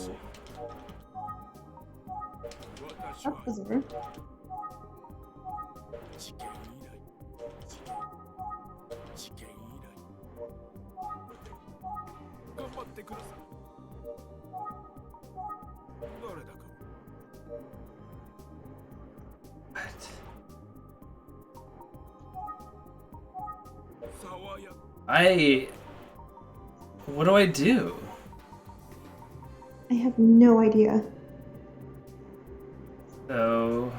A: That's bizarre.
B: What do I do?
A: I have no idea.
B: So...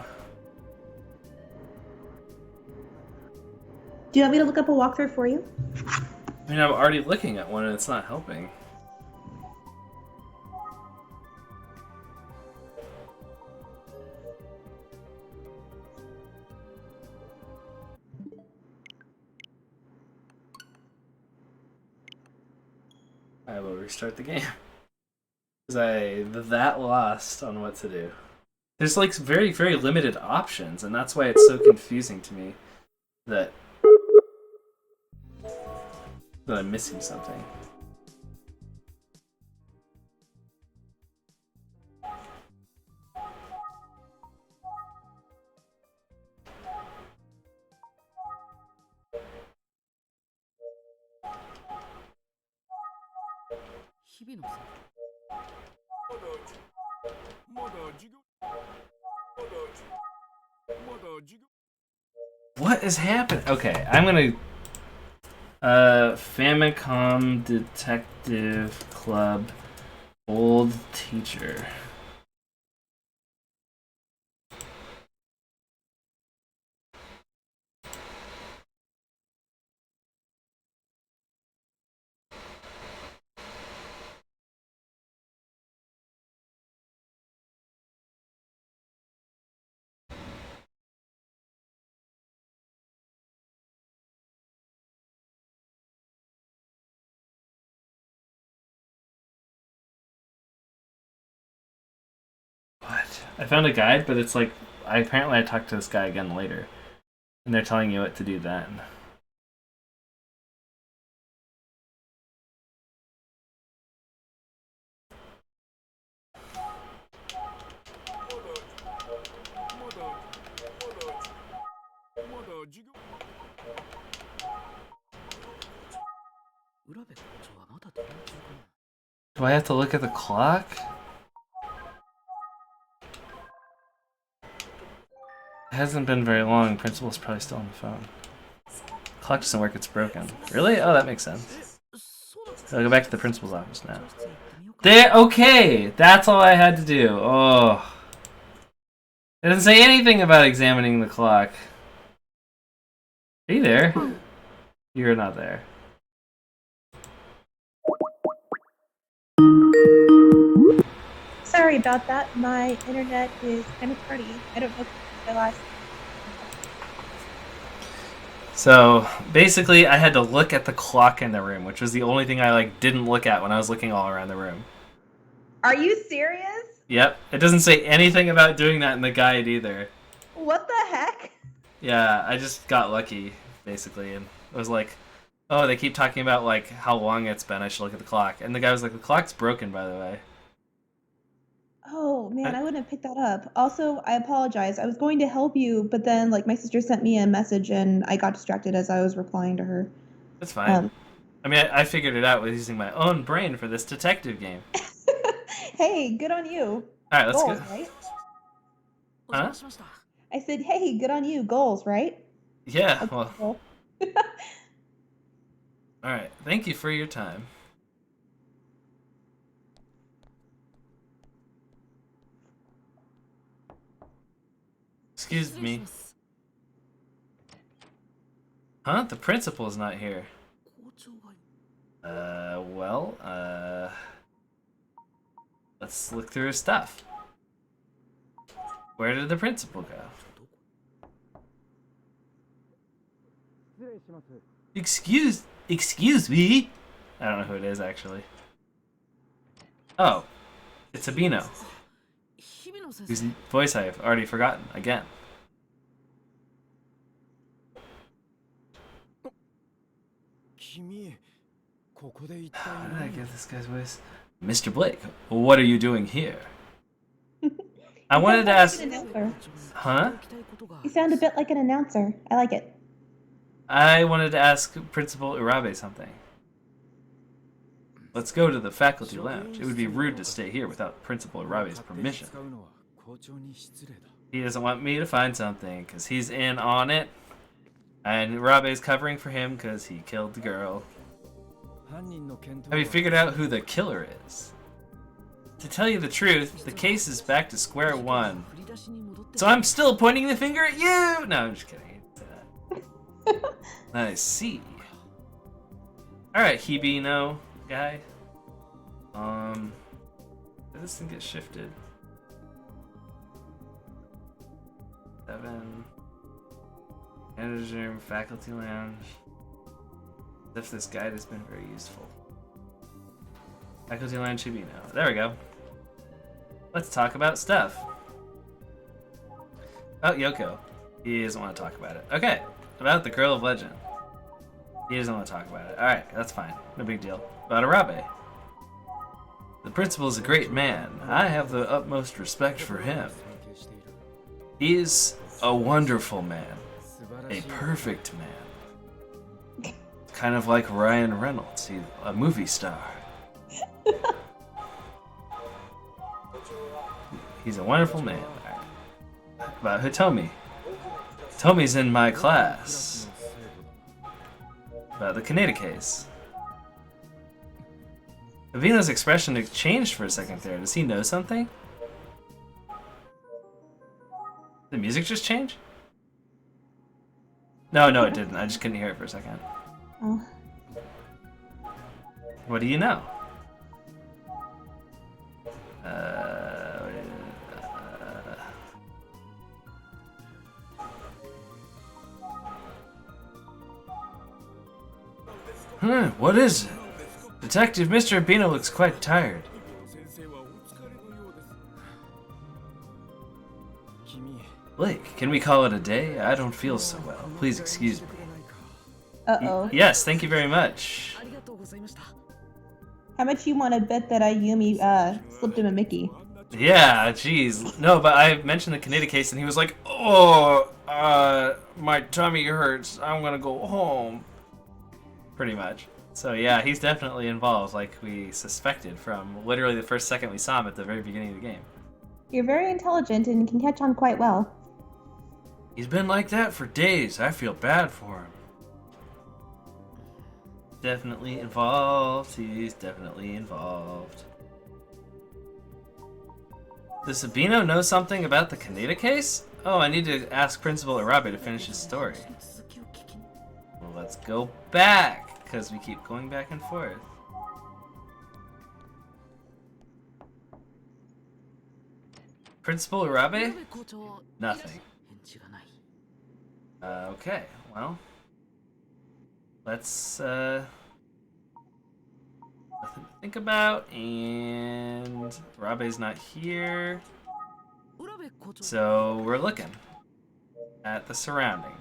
A: Do you want me to look up a walkthrough for you?
B: I mean, I'm already looking at one and it's not helping. I will restart the game. Because I'm that lost on what to do. There's like very, very limited options, and that's why it's so confusing to me that I'm missing something. What is happening? Okay, I'm gonna... Famicom Detective Club Old Teacher. What? I found a guide, but it's like... apparently I talked to this guy again later. And they're telling you what to do then. Do I have to look at the clock? It hasn't been very long. Principal's probably still on the phone. Clock doesn't work, it's broken. Really? Oh, that makes sense. I'll go back to the principal's office now. There, okay! That's all I had to do. Oh. It doesn't say anything about examining the clock. Are you there? You're not there.
A: Sorry about that. My internet is kind of cruddy. I don't know if I lost.
B: So basically, I had to look at the clock in the room, which was the only thing I didn't look at when I was looking all around the room.
A: Are you serious?
B: Yep, it doesn't say anything about doing that in the guide either.
A: What the heck?
B: Yeah, I just got lucky basically, and it was like, oh, they keep talking about how long it's been. I should look at the clock, and the guy was like, the clock's broken, by the way.
A: Oh man, I wouldn't have picked that up. Also, I apologize. I was going to help you, but then my sister sent me a message and I got distracted as I was replying to her.
B: That's fine. I mean, I figured it out with using my own brain for this detective game.
A: Hey, good on you.
B: All right, let's
A: Goals,
B: go.
A: right?
B: Huh?
A: I said, hey, good on you. Goals, right?
B: Yeah,
A: Okay,
B: well,
A: cool.
B: all right. Thank you for your time. Excuse me. Huh? The principal's not here. Let's look through his stuff. Where did the principal go? Excuse me? I don't know who it is, actually. Oh, it's Sabino, whose voice I have already forgotten again. How did I get this guy's voice? Mr. Blake, what are you doing here? I wanted to ask... Huh?
A: You sound a bit like an announcer. I like it.
B: I wanted to ask Principal Urabe something. Let's go to the faculty lounge. It would be rude to stay here without Principal Urabe's permission. He doesn't want me to find something because he's in on it. And Urabe's covering for him because he killed the girl. Have you figured out who the killer is? To tell you the truth, the case is back to square one. So I'm still pointing the finger at you! No, I'm just kidding. I didn't say that. I see. Alright, Hibino guy. Did this thing get shifted? 7. Manager's room, faculty lounge. As if this guide has been very useful. Faculty lounge should be now. There we go. Let's talk about stuff. Oh, Yoko. He doesn't want to talk about it. Okay, about the Girl of Legend. He doesn't want to talk about it. Alright, that's fine. No big deal. About Urabe. The principal is a great man. I have the utmost respect for him. He is a wonderful man. A perfect man. Kind of like Ryan Reynolds. He's a movie star. He's a wonderful man. About Hitomi. Hitomi's in my class. About the Kaneda case. Avino's expression changed for a second there. Does he know something? The music just changed? No, it didn't. I just couldn't hear it for a second.
A: Oh.
B: What do you know? What is it? Detective, Mr. Abino looks quite tired. Blake, can we call it a day? I don't feel so well. Please excuse me.
A: Uh-oh.
B: Yes, thank you very much.
A: How much you want to bet that Ayumi slipped him a Mickey?
B: Yeah, jeez. No, but I mentioned the Kaneda case and he was like, oh, my tummy hurts. I'm gonna go home. Pretty much. So yeah, he's definitely involved, like we suspected from literally the first second we saw him at the very beginning of the game.
A: You're very intelligent and can catch on quite well.
B: He's been like that for days. I feel bad for him. Definitely involved. He's definitely involved. Does Sabino know something about the Kaneda case? Oh, I need to ask Principal Urabe to finish his story. Well, let's go back, because we keep going back and forth. Principal Urabe? Nothing. Okay, well. Let's, nothing to think about, and Urabe's not here. So, we're looking at the surroundings.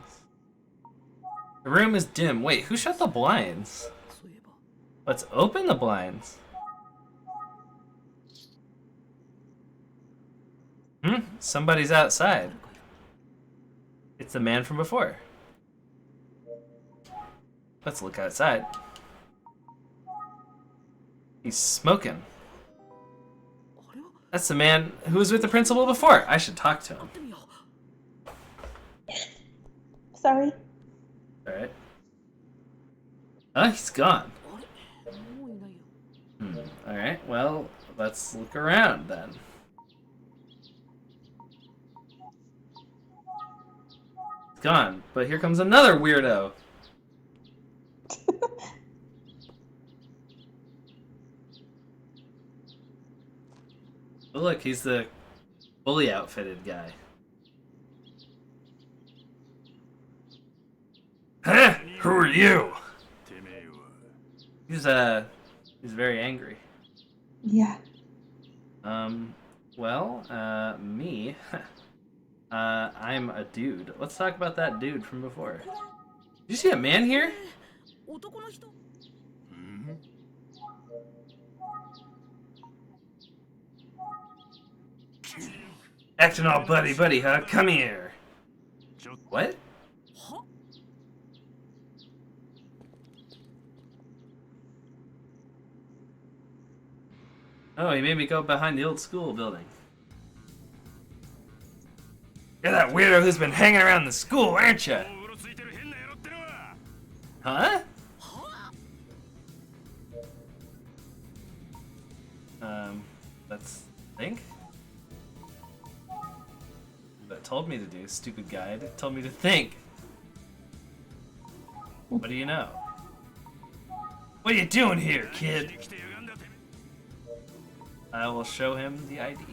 B: The room is dim. Wait, who shut the blinds? Let's open the blinds. Somebody's outside. It's the man from before. Let's look outside. He's smoking. That's the man who was with the principal before. I should talk to him.
A: Sorry.
B: Alright. Oh, he's gone. Alright, well, let's look around then. He's gone, but here comes another weirdo. Oh, look, he's the fully outfitted guy. Who are you? He's very angry.
A: Yeah.
B: Me. I'm a dude. Let's talk about that dude from before. Did you see a man here? Acting all buddy, huh? Come here. What? Oh, he made me go behind the old school building. You're that weirdo who's been hanging around the school, aren't you? Huh? Let's think. That told me to do, stupid guide. It told me to think. What do you know? What are you doing here, kid? I will show him the ID.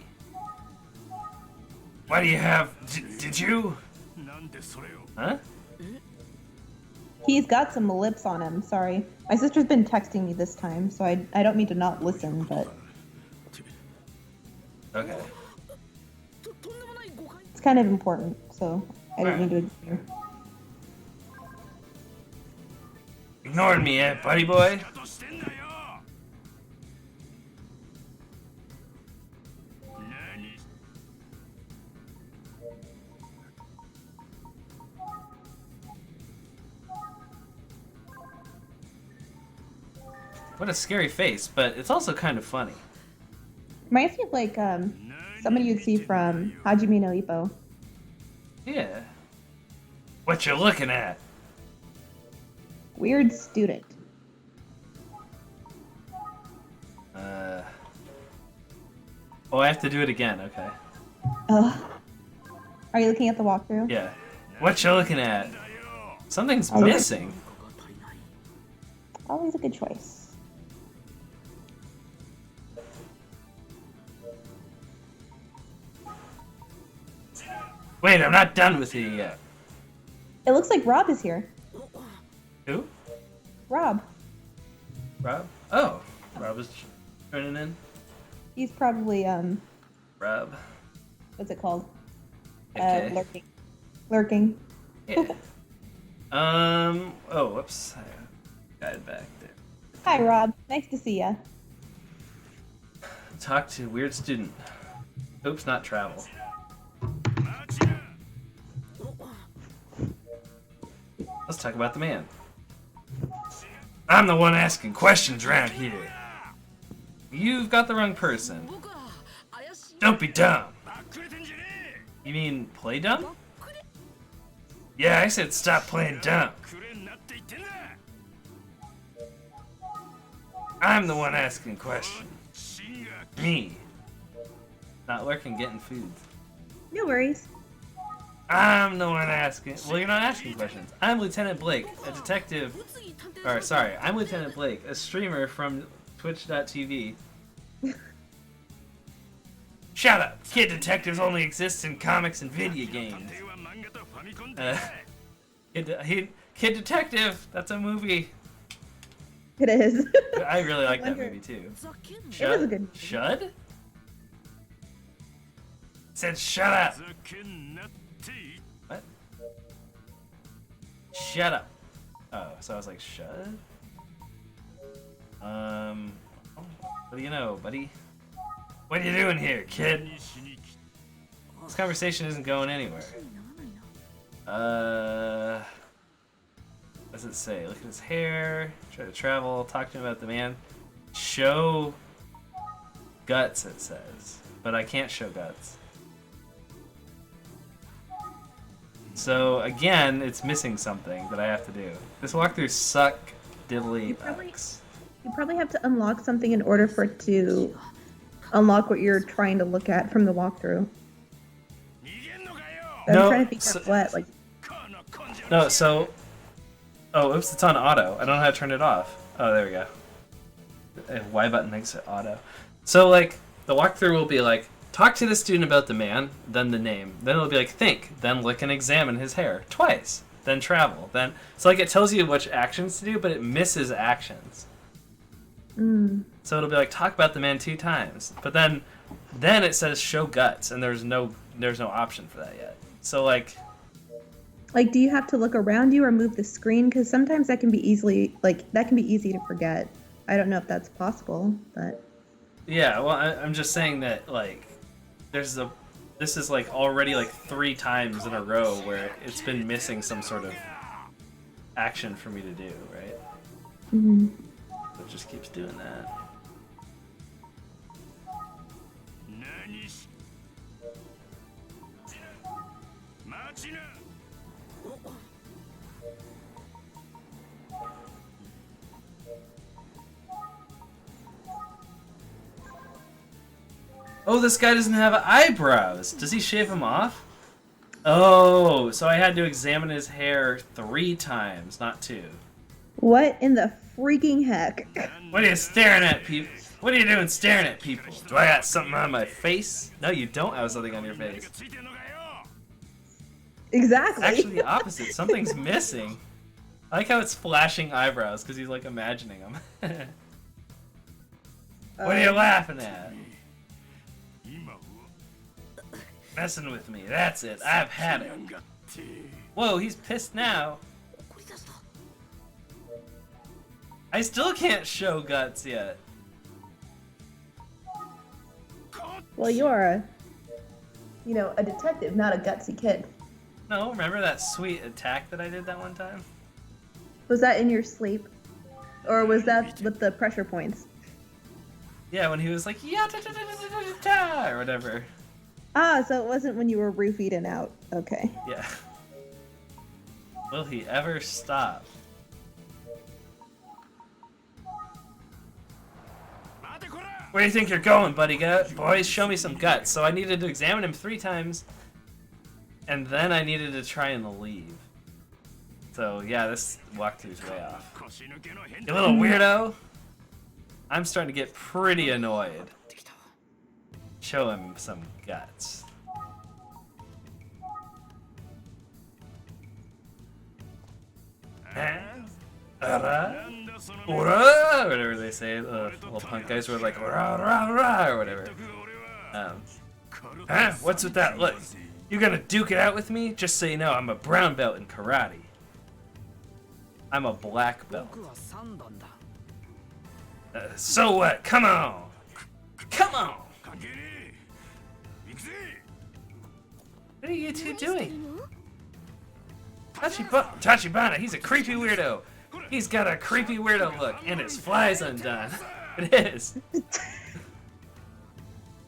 B: Why do you have... Did you? Huh?
A: He's got some lips on him, sorry. My sister's been texting me this time, so I don't mean to not listen, but...
B: Okay.
A: It's kind of important, so I don't mean to ignore.
B: Ignored me, eh, buddy boy? What a scary face, but it's also kind of funny.
A: Reminds me of like somebody you'd see from Hajime no Ippo.
B: Yeah. What you looking at?
A: Weird student.
B: Oh, I have to do it again, okay.
A: Are you looking at the walkthrough?
B: Yeah. What you looking at? Something's missing.
A: Always a good choice.
B: Wait, I'm not done with you yet.
A: It looks like Rob is here.
B: Who?
A: Rob.
B: Rob? Oh, Rob is turning in.
A: He's probably
B: Rob.
A: what's it called?
B: Okay.
A: Lurking. Lurking.
B: Yeah. Oh, whoops. I got it back there.
A: Hi, Rob. Nice to see ya.
B: Talk to weird student. Oops, not travel. Let's talk about the man. I'm the one asking questions around here. You've got the wrong person. Don't be dumb. You mean play dumb? Yeah, I said stop playing dumb. I'm the one asking questions. Me. Not lurking, getting food.
A: No worries.
B: I'm the one asking. Well, you're not asking questions. I'm Lieutenant Blake, a detective. Or, sorry, I'm Lieutenant Blake, a streamer from Twitch.tv. Shut up! Kid detectives only exist in comics and video games. Kid Detective! That's a movie.
A: It is.
B: I really like that movie too.
A: It was a good movie.
B: Shud? Said shut up! What? Shut up! Oh, so I was like, shud? What do you know, buddy? What are you doing here, kid? This conversation isn't going anywhere. What does it say? Look at his hair, try to travel, talk to him about the man. Show guts, it says. But I can't show guts. So, again, it's missing something that I have to do. This walkthrough suck diddly
A: You probably have to unlock something in order for it to unlock what you're trying to look at from the walkthrough. I'm trying to figure out what, like...
B: No, so... Oh, oops, it's on auto. I don't know how to turn it off. Oh, there we go. The Y button makes it auto. So, like, the walkthrough will be like, talk to the student about the man, then the name. Then it'll be like, think, then look and examine his hair. Twice. then travel, then so like it tells you which actions to do, but it misses actions. So it'll be like talk about the man 2 times, but then it says show guts, and there's no option for that yet. So like
A: do you have to look around you or move the screen? Because sometimes that can be easy to forget. I don't know if that's possible, but
B: yeah. Well, I'm just saying that like this is like already like 3 times in a row where it's been missing some sort of action for me to do, right?
A: Mm-hmm.
B: It just keeps doing that. Oh, this guy doesn't have eyebrows. Does he shave them off? Oh, so I had to examine his hair 3 times, not 2.
A: What in the freaking heck?
B: What are you staring at, people? What are you doing staring at people? Do I got something on my face? No, you don't have something on your face.
A: Exactly.
B: Actually, the opposite. Something's missing. I like how it's flashing eyebrows because he's like imagining them. What are you laughing at? Messing with me. That's it. I've had it. Whoa, he's pissed now. I still can't show guts yet.
A: Well, you're a detective, not a gutsy kid.
B: No, remember that sweet attack that I did that one time?
A: Was that in your sleep? Or was that with the pressure points?
B: Yeah, when he was like, yeah, da, da, da, da, da, da, da, or whatever.
A: Ah, so it wasn't when you were roofied and out. Okay.
B: Yeah. Will he ever stop? Where do you think you're going, buddy? Boys, show me some guts. So I needed to examine him 3 times, and then I needed to try and leave. So yeah, this walkthrough's way off. You little weirdo! I'm starting to get pretty annoyed. Show him some guts. Ora, whatever they say, the little punk guys were like, ora, ora, ora, or whatever. What's with that look? You gonna duke it out with me? Just so you know, I'm a brown belt in karate. I'm a black belt. So what? Come on! Come on! What are you 2 doing? Tachibana, he's a creepy weirdo. He's got a creepy weirdo look, and his fly's undone. It is.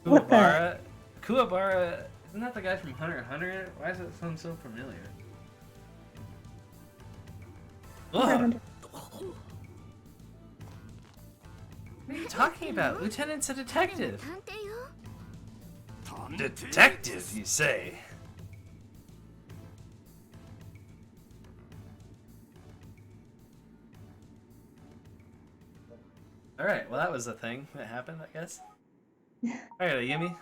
B: Kuwabara? Kuwabara, isn't that the guy from Hunter x Hunter? Why does that sound so familiar? Ugh. What are you talking about? Lieutenant's a detective. Detective, you say? Alright, well that was a thing that happened, I guess. Alright, Ayumi.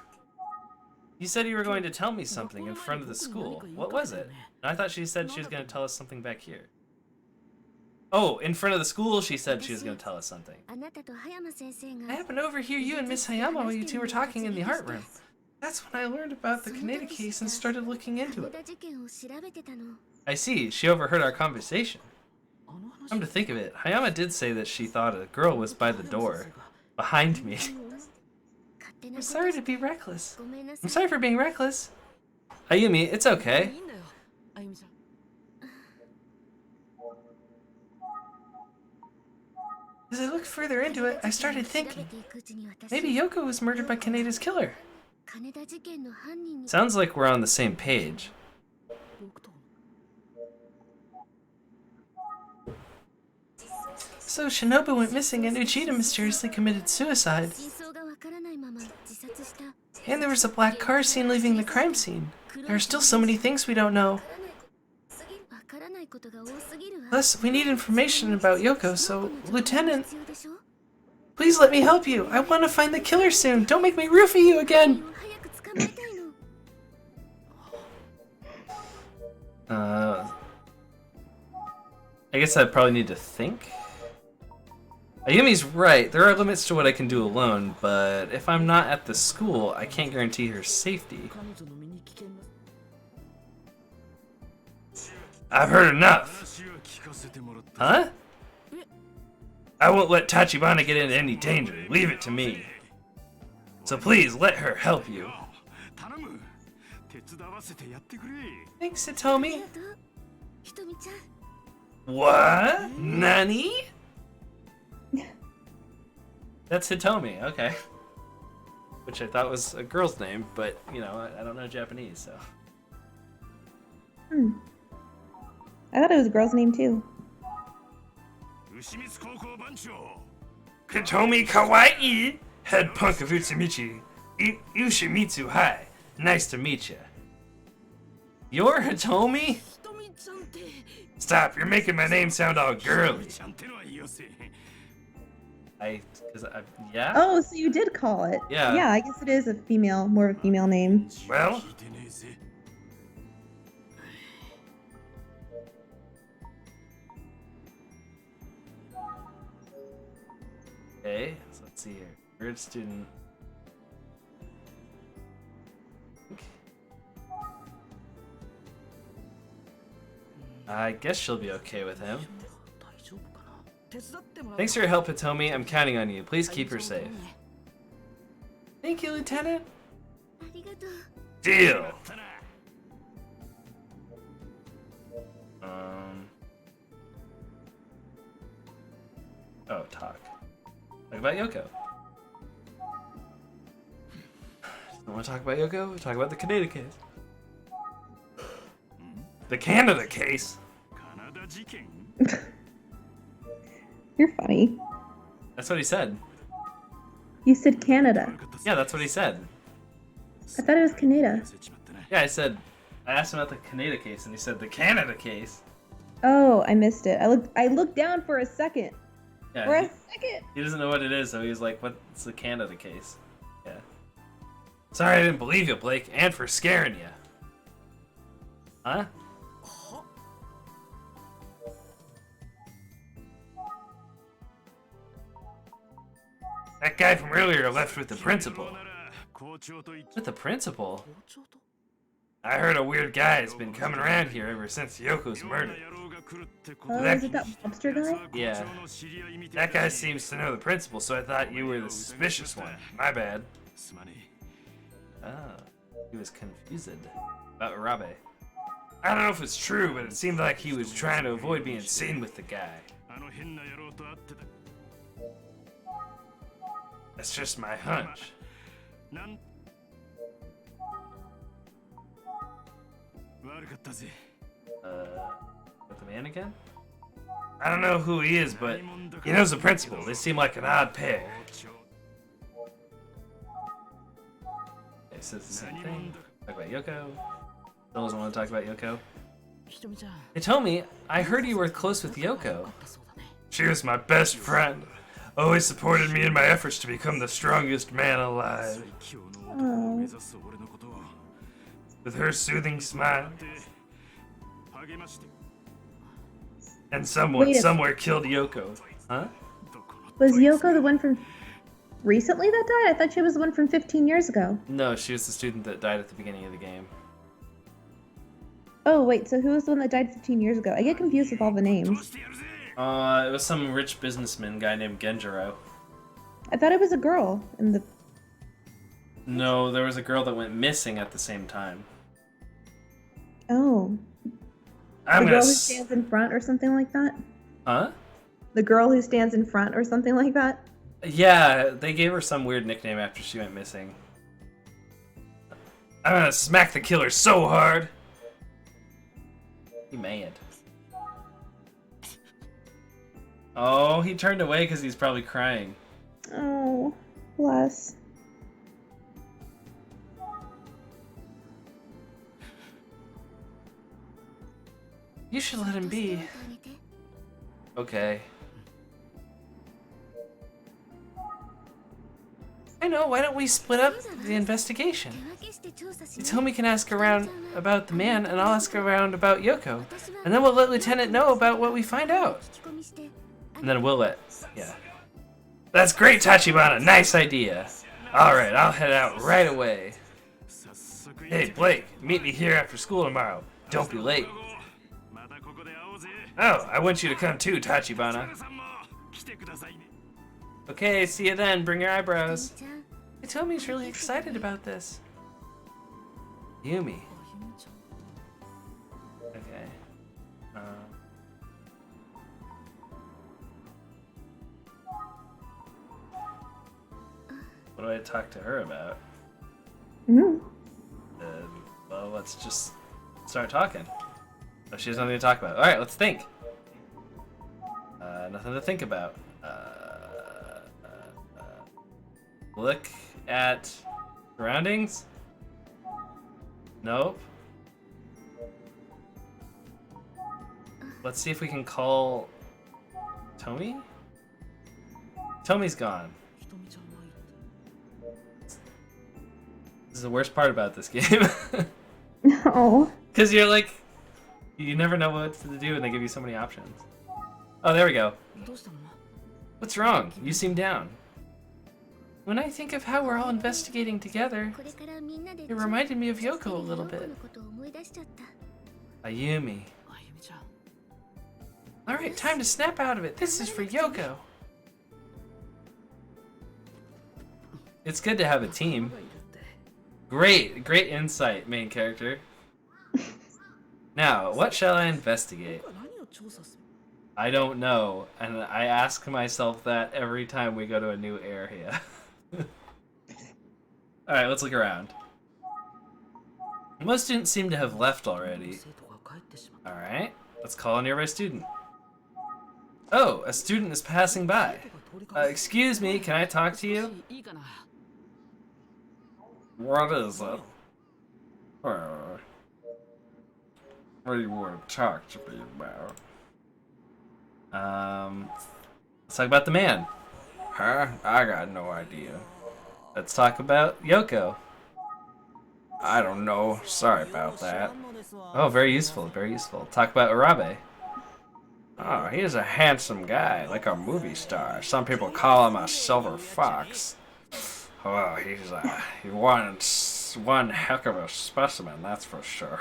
B: You said you were going to tell me something in front of the school. What was it? I thought she said she was going to tell us something back here. Oh, in front of the school she said she was going to tell us something. I happened to overhear you and Miss Hayama while you 2 were talking in the art room. That's when I learned about the Kaneda case and started looking into it. I see, she overheard our conversation. Come to think of it, Hayama did say that she thought a girl was by the door, behind me. I'm sorry to be reckless. I'm sorry for being reckless. Ayumi, it's okay. As I looked further into it, I started thinking, maybe Yoko was murdered by Kaneda's killer. Sounds like we're on the same page. So Shinobu went missing and Uchida mysteriously committed suicide. And there was a black car seen leaving the crime scene. There are still so many things we don't know. Plus, we need information about Yoko, so, Lieutenant, please let me help you. I want to find the killer soon. Don't make me roofie you again. I guess I probably need to think. Ayumi's right. There are limits to what I can do alone, but if I'm not at the school, I can't guarantee her safety. I've heard enough. Huh? I won't let Tachibana get into any danger. Leave it to me. So please, let her help you. Thanks, Hitomi. What? Nani? That's Hitomi, okay. Which I thought was a girl's name, but, you know, I don't know Japanese, so.
A: I thought it was a girl's name too.
B: Hitomi Kawaii, head punk of Utsimichi. Yoshimitsu, hi. Nice to meet you. You're Hitomi? Stop, you're making my name sound all girly. Yeah?
A: Oh, so you did call it.
B: Yeah.
A: Yeah, I guess it is a female, more of a female name.
B: Well? Okay, so let's see here. Weird student. I guess she'll be okay with him. Thanks for your help, Hitomi. I'm counting on you. Please keep her safe. Thank you, Lieutenant. Deal. Oh, talk. Talk about Yoko. Don't want to talk about Yoko? Talk about the Canada case. The Canada case?
A: You're funny.
B: That's what he said.
A: You said Canada.
B: Yeah, that's what he said.
A: I thought it was Canada.
B: Yeah, I asked him about the Canada case, and he said the Canada case.
A: Oh, I missed it. I looked down for a second.
B: Yeah,
A: For a second.
B: he doesn't know what it is, so he was like, what's the Canada case? Yeah. Sorry I didn't believe you, Blake, and for scaring you. Huh? That guy from earlier left with the principal. With the principal? I heard a weird guy has been coming around here ever since Yoko's murder.
A: Oh, is it that lobster guy?
B: Yeah. That guy seems to know the principal, so I thought you were the suspicious one. My bad. Oh, he was confused about Urabe. I don't know if it's true, but it seemed like he was trying to avoid being seen with the guy. That's just my hunch. With the man again? I don't know who he is, but he knows the principal. They seem like an odd pair. Okay, so it's the same thing. Talk about Yoko. Still doesn't want to talk about Yoko. Hitomi, I heard you were close with Yoko. She was my best friend. Always supported me in my efforts to become the strongest man alive.
A: Oh.
B: With her soothing smile. And someone somewhere killed Yoko. Huh?
A: Was Yoko the one from recently that died? I thought she was the one from 15 years ago.
B: No, she was the student that died at the beginning of the game.
A: Oh, wait, so who was the one that died 15 years ago? I get confused with all the names.
B: It was some rich businessman guy named Genjiro.
A: I thought it was a girl in the...
B: No, there was a girl that went missing at the same time.
A: Oh. The girl who stands in front or something like that?
B: Huh?
A: The girl who stands in front or something like that?
B: Yeah, they gave her some weird nickname after she went missing. I'm gonna smack the killer so hard! He mad. Oh, he turned away because he's probably crying.
A: Oh, bless.
B: You should let him be. Okay. I know, why don't we split up the investigation? Hitomi can ask around about the man, and I'll ask around about Yoko. And then we'll let Lieutenant know about what we find out. And then we'll let... yeah. That's great, Tachibana! Nice idea! Alright, I'll head out right away. Hey, Blake, meet me here after school tomorrow. Don't be late. Oh, I want you to come too, Tachibana. Okay, see you then. Bring your eyebrows. Hitomi's really excited about this. Yumi. Okay. What do I talk to her about? Well, let's just start talking. Oh, she has nothing to talk about. Alright, let's think. Nothing to think about. Look at surroundings? Nope. Let's see if we can call Tomi? Tomi's gone. This is the worst part about this game.
A: No.
B: Because you're like, you never know what to do and they give you so many options. Oh, there we go. What's wrong? You seem down. When I think of how we're all investigating together, it reminded me of Yoko a little bit. Ayumi. Alright, time to snap out of it. This is for Yoko. It's good to have a team. Great insight, main character. Now, what shall I investigate? I don't know, and I ask myself that every time we go to a new area. Alright, let's look around. Most students seem to have left already. Alright, let's call a nearby student. Oh, a student is passing by. Excuse me, can I talk to you? What is it? What do you want to talk to me about? Let's talk about the man. Huh? I got no idea. Let's talk about Yoko. I don't know. Sorry about that. Oh, very useful, very useful. Talk about Urabe. Oh, he's a handsome guy, like a movie star. Some people call him a silver fox. Oh, he's one heck of a specimen, that's for sure.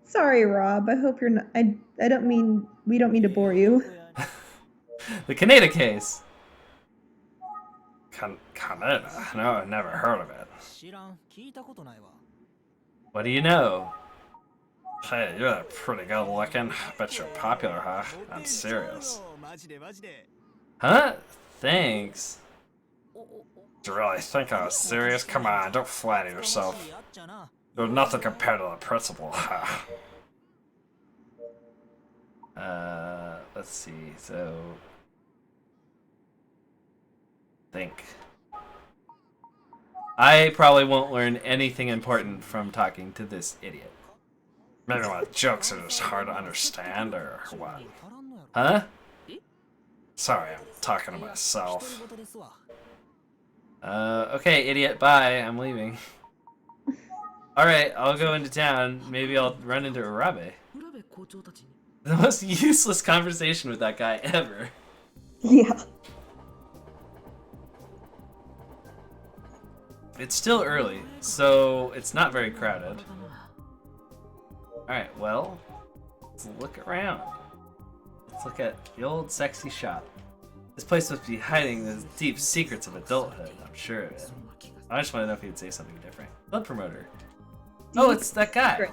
A: Sorry, Rob. I hope you're not. I don't mean. We don't mean to bore you.
B: The Kaneda case. Kaneda? No, I've never heard of it. What do you know? Hey, you're pretty good looking. Bet you're popular, huh? I'm serious. Huh? Thanks. Do you really think I was serious? Come on, don't flatter yourself. You're nothing compared to the principal. Let's see, so... think. I probably won't learn anything important from talking to this idiot. Maybe my jokes are just hard to understand, or what? Huh? Sorry, I'm talking to myself. Okay, idiot, bye. I'm leaving. Alright, I'll go into town. Maybe I'll run into Urabe. The most useless conversation with that guy ever.
A: Yeah.
B: It's still early, so it's not very crowded. Alright, well, let's look around. Let's look at the old sexy shop. This place must be hiding the deep secrets of adulthood, I'm sure of it. I just want to know if he would say something different. Club promoter. Oh, it's that guy.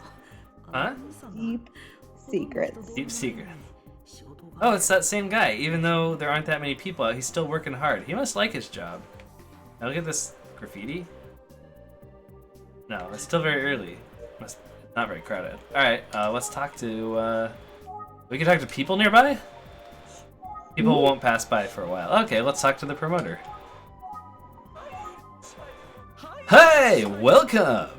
B: Huh?
A: Deep secrets.
B: Deep secret. Oh, it's that same guy. Even though there aren't that many people out, he's still working hard. He must like his job. Now look at this graffiti. No, it's still very early. Not very crowded. Alright, let's talk to, we can talk to people nearby? People won't pass by for a while. Okay, let's talk to the promoter. Hey, welcome!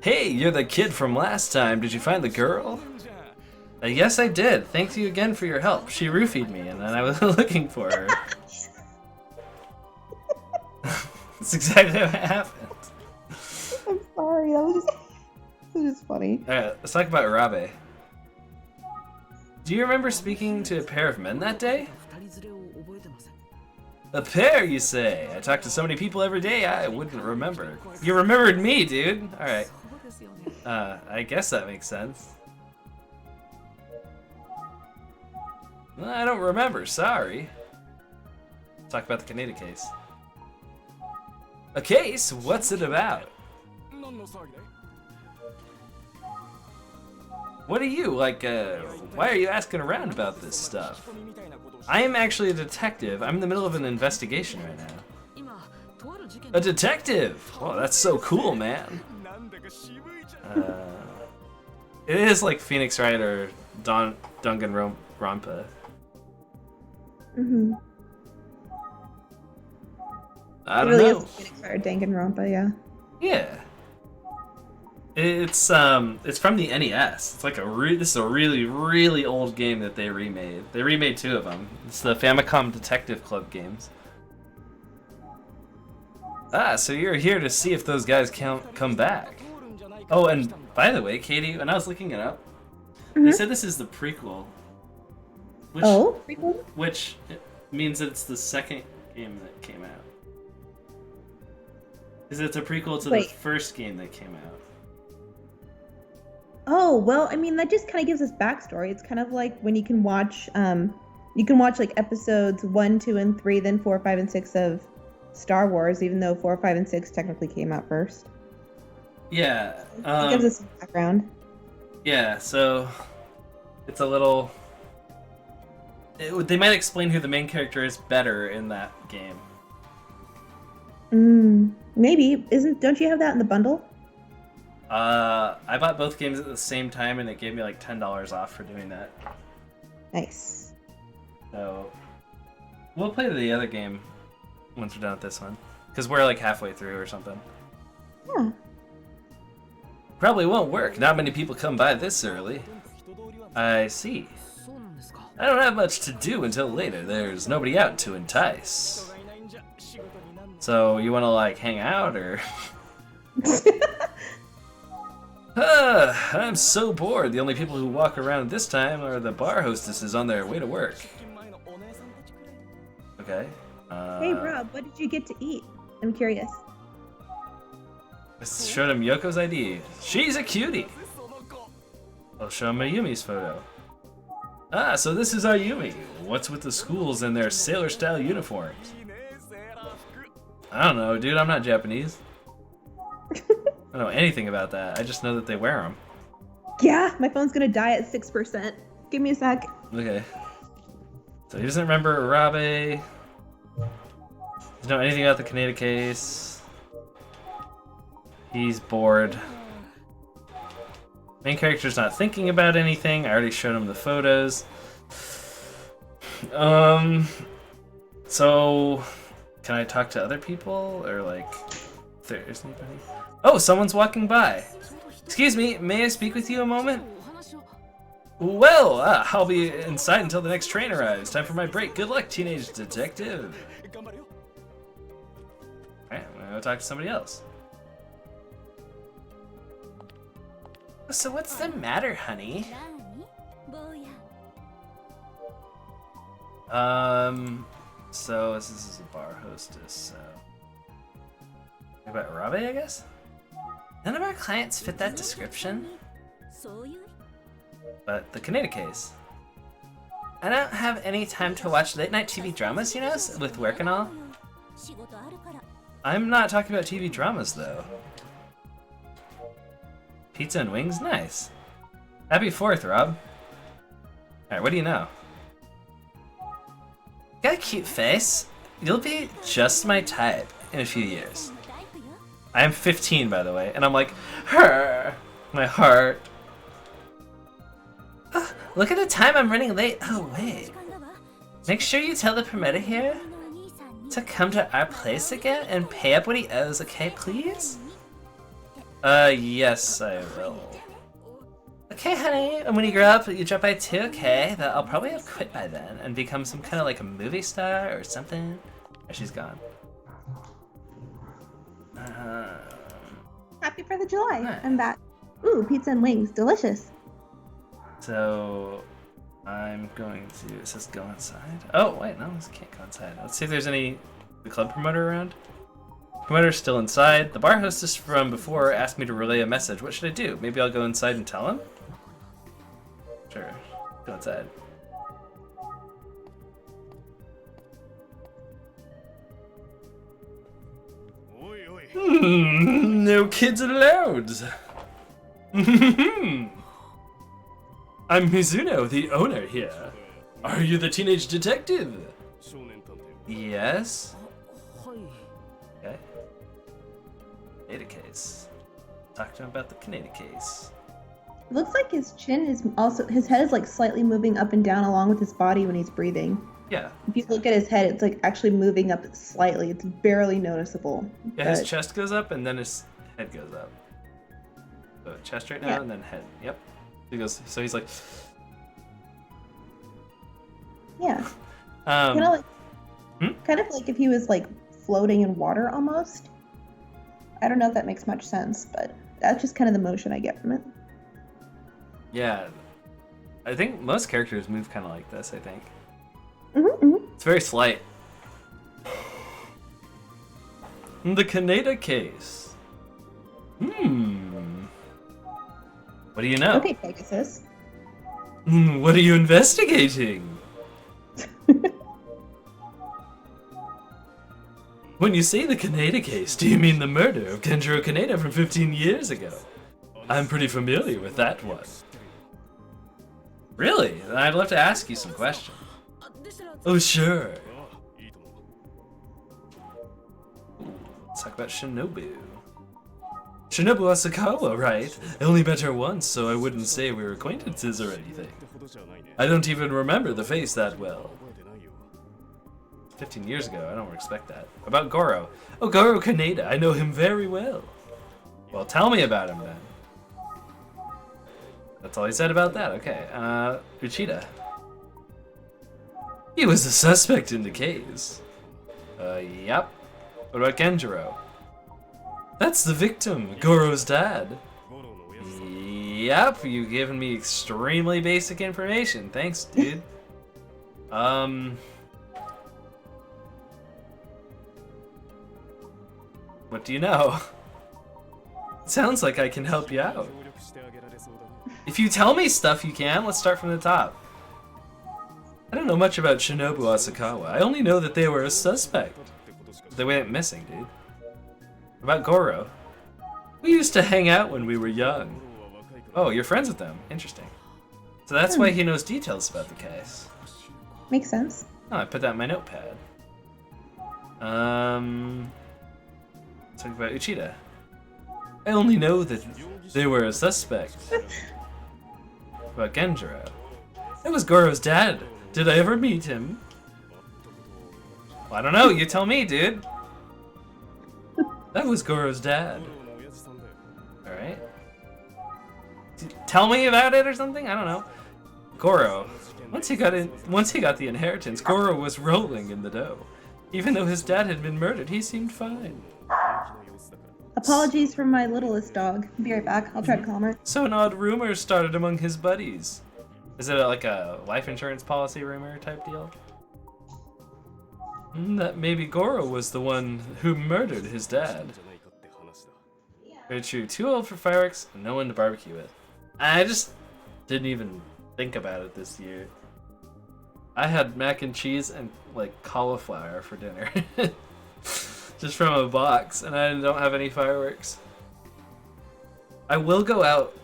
B: Hey, you're the kid from last time. Did you find the girl? Yes, I did. Thank you again for your help. She roofied me, and then I was looking for her. That's exactly what happened.
A: I'm sorry. That was just funny.
B: Alright, let's talk about Urabe. Do you remember speaking to a pair of men that day? A pair, you say? I talk to so many people every day, I wouldn't remember. You remembered me, dude. Alright. I guess that makes sense. Well, I don't remember, sorry. Talk about the Kaneda case. A case? What's it about? What are you, like, why are you asking around about this stuff? I am actually a detective. I'm in the middle of an investigation right now. A detective? Oh, that's so cool, man. It is like Phoenix Wright or Danganronpa.
A: Mm-hmm.
B: I don't
A: really
B: know.
A: Is Phoenix Wright or Danganronpa, yeah.
B: Yeah. It's from the NES. It's like this is a really, really old game that they remade. They remade 2 of them. It's the Famicom Detective Club games. Ah, so you're here to see if those guys come back. Oh, and by the way, Katie, when I was looking it up, they said this is the prequel. Which,
A: prequel?
B: Which means that it's the second game that came out. Because it's a prequel to the first game that came out.
A: Oh, well, I mean, that just kind of gives us backstory. It's kind of like when you can watch like episodes 1, 2, and 3, then 4, 5, and 6 of Star Wars, even though 4, 5, and 6 technically came out first.
B: Yeah.
A: It gives us some background.
B: Yeah, so it's a little... they might explain who the main character is better in that game.
A: Maybe. Don't you have that in the bundle?
B: I bought both games at the same time, and it gave me like $10 off for doing that.
A: Nice.
B: So we'll play the other game once we're done with this one, because we're like halfway through or something.
A: Yeah.
B: Probably won't work. Not many people come by this early. I see. I don't have much to do until later. There's nobody out to entice. So you want to like hang out or? I'm so bored. The only people who walk around this time are the bar hostesses on their way to work. Okay.
A: Hey Rob, what did you get to eat? I'm curious.
B: I showed him Yoko's ID. She's a cutie. I'll show him Ayumi's photo. Ah, so this is Ayumi. What's with the schools and their sailor-style uniforms? I don't know, dude. I'm not Japanese. I don't know anything about that. I just know that they wear them.
A: Yeah, my phone's gonna die at 6%. Give me a sec.
B: Okay. So he doesn't remember Urabe. Doesn't know anything about the Kaneda case. He's bored. Main character's not thinking about anything. I already showed him the photos. So can I talk to other people or like if there is anybody? Oh, someone's walking by. Excuse me, may I speak with you a moment? Well, I'll be inside until the next train arrives. Time for my break. Good luck, teenage detective. Alright, I'm gonna go talk to somebody else. So what's the matter, honey? So this is a bar hostess, so... About Urabe, I guess? None of our clients fit that description. But the Kaneda case. I don't have any time to watch late night TV dramas, you know, with work and all. I'm not talking about TV dramas, though. Pizza and wings? Nice. Happy 4th, Rob. Alright, what do you know? Got a cute face. You'll be just my type in a few years. I am 15, by the way, and I'm like, her, my heart. Oh, look at the time, I'm running late. Oh, wait. Make sure you tell the promoter here to come to our place again and pay up what he owes, okay, please? Yes, I will. Okay, honey, and when you grow up, you drop by too, okay? I'll probably have quit by then and become some kind of like a movie star or something. Oh, she's gone.
A: Happy 4th of July.
B: Nice.
A: I'm back. Ooh, pizza and wings. Delicious.
B: So, I'm going to, it says go inside. Oh, wait, no, this can't go inside. Let's see if there's the club promoter around. Promoter's still inside. The bar hostess from before asked me to relay a message. What should I do? Maybe I'll go inside and tell him? Sure, go inside. No kids allowed. I'm Mizuno, the owner here. Are you the teenage detective? Yes. Okay. Canada case. Talk to him about the Canada case.
A: It looks like his chin is also, his head is like slightly moving up and down along with his body when he's breathing.
B: Yeah.
A: If you look at his head, it's like actually moving up slightly. It's barely noticeable.
B: Yeah, his chest goes up and then his head goes up. So chest right now
A: Yeah.
B: and then head. Yep. He goes. So he's like.
A: Yeah. Kind of like, if he was like floating in water almost. I don't know if that makes much sense, but that's just kind of the motion I get from it.
B: Yeah. I think most characters move kind of like this. I think. It's very slight. The Canada case. What do you know?
A: Okay, Pegasus.
B: What are you investigating? When you say the Canada case, do you mean the murder of Kenjiro Kaneda from 15 years ago? I'm pretty familiar with that one. Really? Then I'd love to ask you some questions. Oh, sure. Let's talk about Shinobu. Shinobu Asakawa, right? I only met her once, so I wouldn't say we were acquaintances or anything. I don't even remember the face that well. 15 years ago, I don't expect that. About Goro. Oh, Goro Kaneda, I know him very well. Well, tell me about him then. That's all he said about that, okay. Uchida. He was a suspect in the case. Yep. What about Genjiro? That's the victim, Goro's dad. Yep, you've given me extremely basic information. Thanks, dude. What do you know? Sounds like I can help you out. If you tell me stuff you can, let's start from the top. I don't know much about Shinobu Asakawa. I only know that they were a suspect. They went missing, dude. About Goro. We used to hang out when we were young. Oh, you're friends with them. Interesting. So that's why he knows details about the case.
A: Makes sense.
B: Oh, I put that in my notepad. Let's talk about Uchida. I only know that they were a suspect. About Genjiro. It was Goro's dad. Did I ever meet him? Well, I don't know. You tell me, dude. That was Goro's dad. Alright. Tell me about it or something? I don't know. Goro. Once he got the inheritance, Goro was rolling in the dough. Even though his dad had been murdered, he seemed fine.
A: Apologies for my littlest dog. Be right back. I'll try to calm her.
B: So an odd rumor started among his buddies. Is it like a life insurance policy rumor type deal? That maybe Goro was the one who murdered his dad. Very true. Too old for fireworks, and no one to barbecue with. I just didn't even think about it this year. I had mac and cheese and like cauliflower for dinner. Just from a box, and I don't have any fireworks. I will go out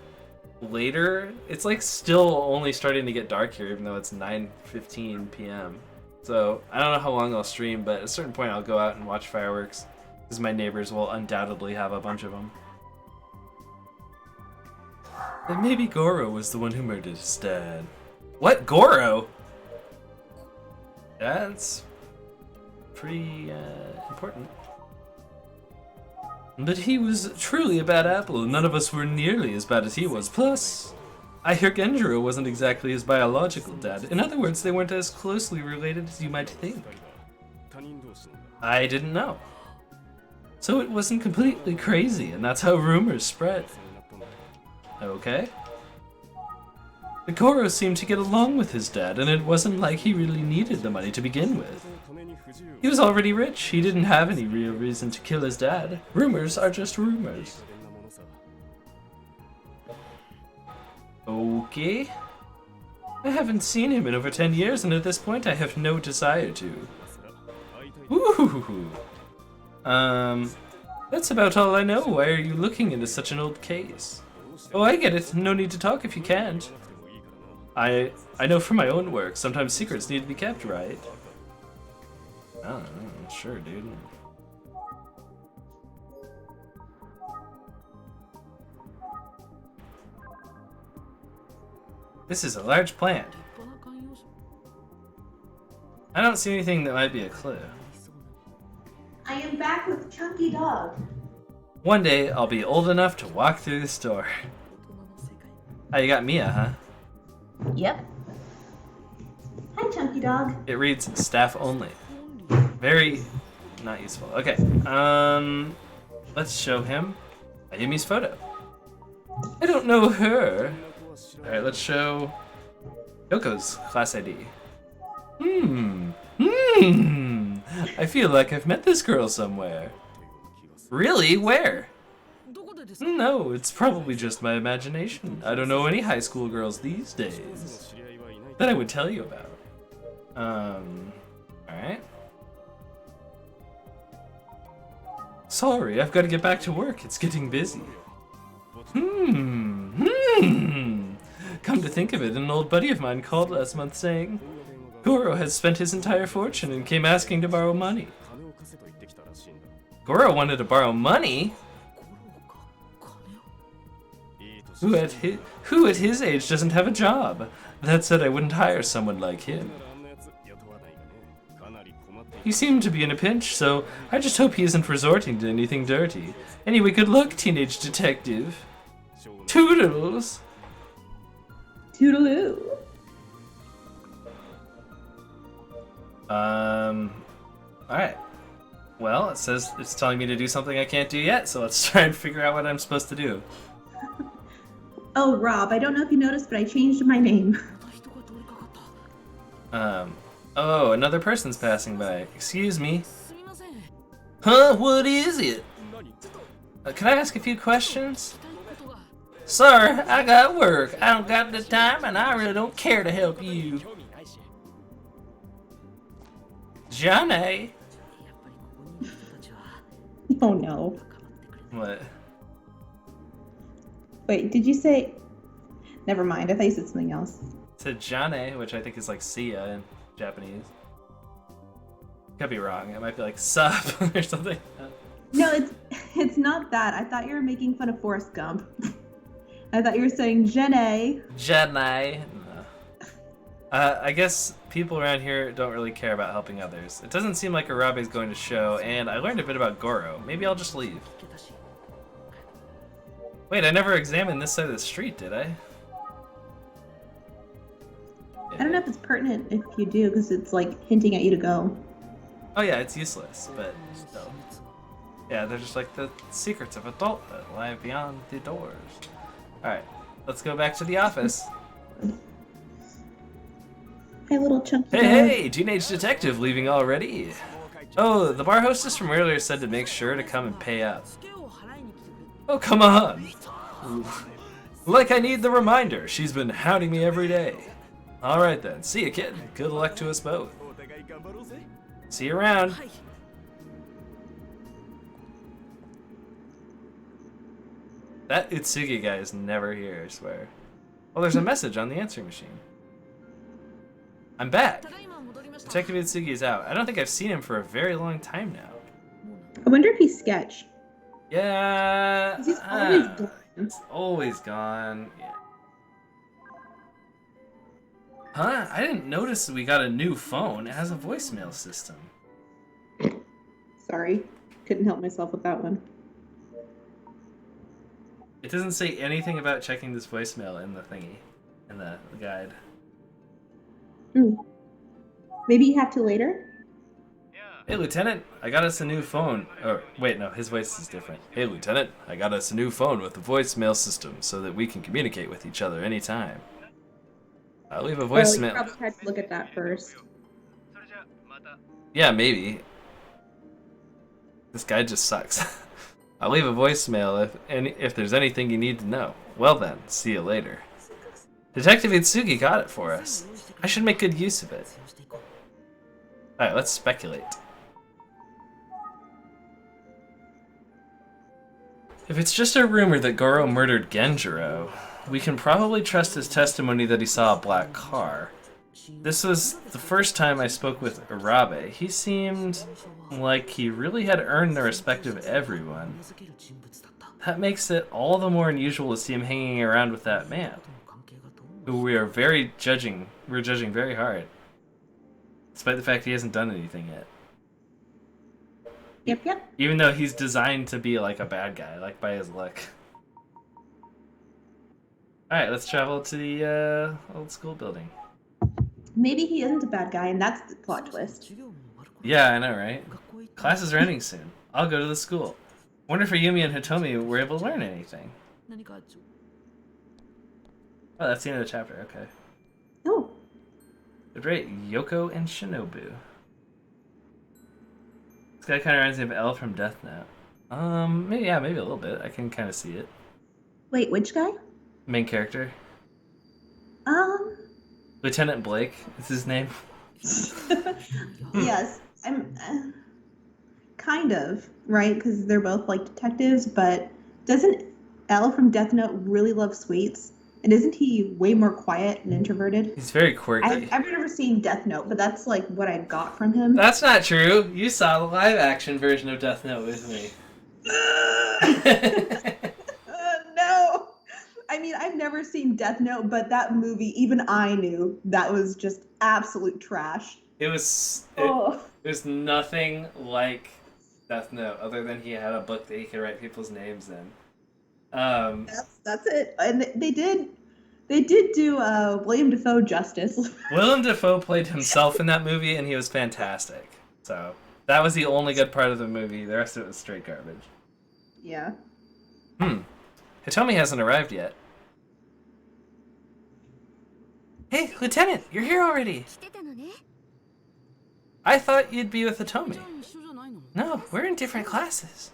B: later. It's like still only starting to get dark here, even though it's 9:15 p.m. So I don't know how long I'll stream, but at a certain point I'll go out and watch fireworks, because my neighbors will undoubtedly have a bunch of them. And maybe Goro was the one who murdered his dad. What? Goro? That's pretty important. But he was truly a bad apple. None of us were nearly as bad as he was. Plus, I hear Genjiro wasn't exactly his biological dad. In other words, they weren't as closely related as you might think. I didn't know. So it wasn't completely crazy, and that's how rumors spread. Okay. Goro seemed to get along with his dad, and it wasn't like he really needed the money to begin with. He was already rich. He didn't have any real reason to kill his dad. Rumors are just rumors. Okay. I haven't seen him in over 10 years, and at this point I have no desire to. Ooh. That's about all I know. Why are you looking into such an old case? Oh, I get it. No need to talk if you can't. I know from my own work, sometimes secrets need to be kept, right? I don't know. Sure, dude. This is a large plant. I don't see anything that might be a clue.
A: I am back with Chunky Dog.
B: One day, I'll be old enough to walk through this door. Oh, you got Mia, huh?
A: Yep. Hi, Chunky Dog.
B: It reads staff only. Very not useful. Okay, let's show him Ayumi's photo. I don't know her. Alright, let's show Yoko's class ID. I feel like I've met this girl somewhere. Really? Where? No, it's probably just my imagination. I don't know any high school girls these days that I would tell you about. Alright. Sorry, I've got to get back to work. It's getting busy. Come to think of it, an old buddy of mine called last month saying, Goro has spent his entire fortune and came asking to borrow money. Goro wanted to borrow money? Who at his age doesn't have a job? That said, I wouldn't hire someone like him. He seemed to be in a pinch, so I just hope he isn't resorting to anything dirty. Anyway, good luck, teenage detective. Toodles!
A: Toodaloo.
B: Alright. Well, it says it's telling me to do something I can't do yet, so let's try and figure out what I'm supposed to do.
A: Oh, Rob, I don't know if you noticed, but I changed my name.
B: Oh, another person's passing by. Excuse me. Huh? What is it? Can I ask a few questions? Sir, I got work. I don't got the time, and I really don't care to help you. Johnny.
A: Oh, no.
B: What?
A: Wait, did you say... Never mind, I thought you said something else.
B: It said Johnny, which I think is like see ya in Japanese. Could be wrong. It might be like sup or something.
A: No, it's not that. I thought you were making fun of Forrest Gump. I thought you were saying Jenny.
B: Jenny. No. I guess people around here don't really care about helping others. It doesn't seem like Arabe's going to show, and I learned a bit about Goro. Maybe I'll just leave. Wait, I never examined this side of the street, did I?
A: I don't know if it's pertinent if you do, because it's like hinting at you to go.
B: Oh yeah, it's useless, but still. Yeah, they're just like the secrets of adulthood lie beyond the doors. Alright, let's go back to the office.
A: Hey, little chunky
B: Hey,
A: dog.
B: hey, teenage detective leaving already. Oh, the bar hostess from earlier said to make sure to come and pay up. Oh, come on. Like I need the reminder. She's been hounding me every day. Alright then, see ya, kid. Good luck to us both. See you around. That Utsugi guy is never here, I swear. Oh, there's a message on the answering machine. I'm back. Detective Utsugi is out. I don't think I've seen him for a very long time now.
A: I wonder if he's sketch.
B: Yeah.
A: 'Cause he's always gone.
B: It's always gone. Yeah. Huh? I didn't notice we got a new phone. It has a voicemail system.
A: Sorry. Couldn't help myself with that one.
B: It doesn't say anything about checking this voicemail in the thingy. in the guide.
A: Maybe you have to later.
B: Hey, Lieutenant, I got us a new phone. Oh, wait, no, his voice is different. Hey, Lieutenant, I got us a new phone with a voicemail system so that we can communicate with each other anytime. I'll leave a
A: Well, you
B: voicemail.
A: probably had to look at that first.
B: Yeah, maybe. This guy just sucks. I'll leave a voicemail if there's anything you need to know. Well then, see you later. Detective Itsugi got it for us. I should make good use of it. Alright, let's speculate. If it's just a rumor that Goro murdered Genjiro, we can probably trust his testimony that he saw a black car. This was the first time I spoke with Urabe. He seemed like he really had earned the respect of everyone. That makes it all the more unusual to see him hanging around with that man, who we're judging very hard, despite the fact he hasn't done anything yet.
A: Yep.
B: Even though he's designed to be like a bad guy, like by his look. Alright, let's travel to the old school building.
A: Maybe he isn't a bad guy, and that's the plot twist.
B: Yeah, I know, right? Classes are ending soon. I'll go to the school. Wonder if Yumi and Hitomi were able to learn anything. Oh, that's the end of the chapter, okay.
A: Oh.
B: They're great. Yoko and Shinobu. This guy kind of reminds me of L from Death Note. Maybe a little bit. I can kind of see it.
A: Wait, which guy?
B: Main character. Lieutenant Blake is his name.
A: Yes, I'm kind of, right? Because they're both like detectives, but doesn't L from Death Note really love sweets? And isn't he way more quiet and introverted?
B: He's very quirky.
A: I've never seen Death Note, but that's like what I got from him.
B: That's not true. You saw the live action version of Death Note with me.
A: No. I mean, I've never seen Death Note, but that movie, even I knew that was just absolute trash.
B: It was nothing like Death Note, other than he had a book that he could write people's names in.
A: That's it. And they did do William Dafoe justice.
B: Willem Dafoe played himself in that movie, and he was fantastic. So that was the only good part of the movie. The rest of it was straight garbage.
A: Yeah.
B: Hitomi hasn't arrived yet. Hey, Lieutenant, you're here already. I thought you'd be with Hitomi. No, we're in different classes.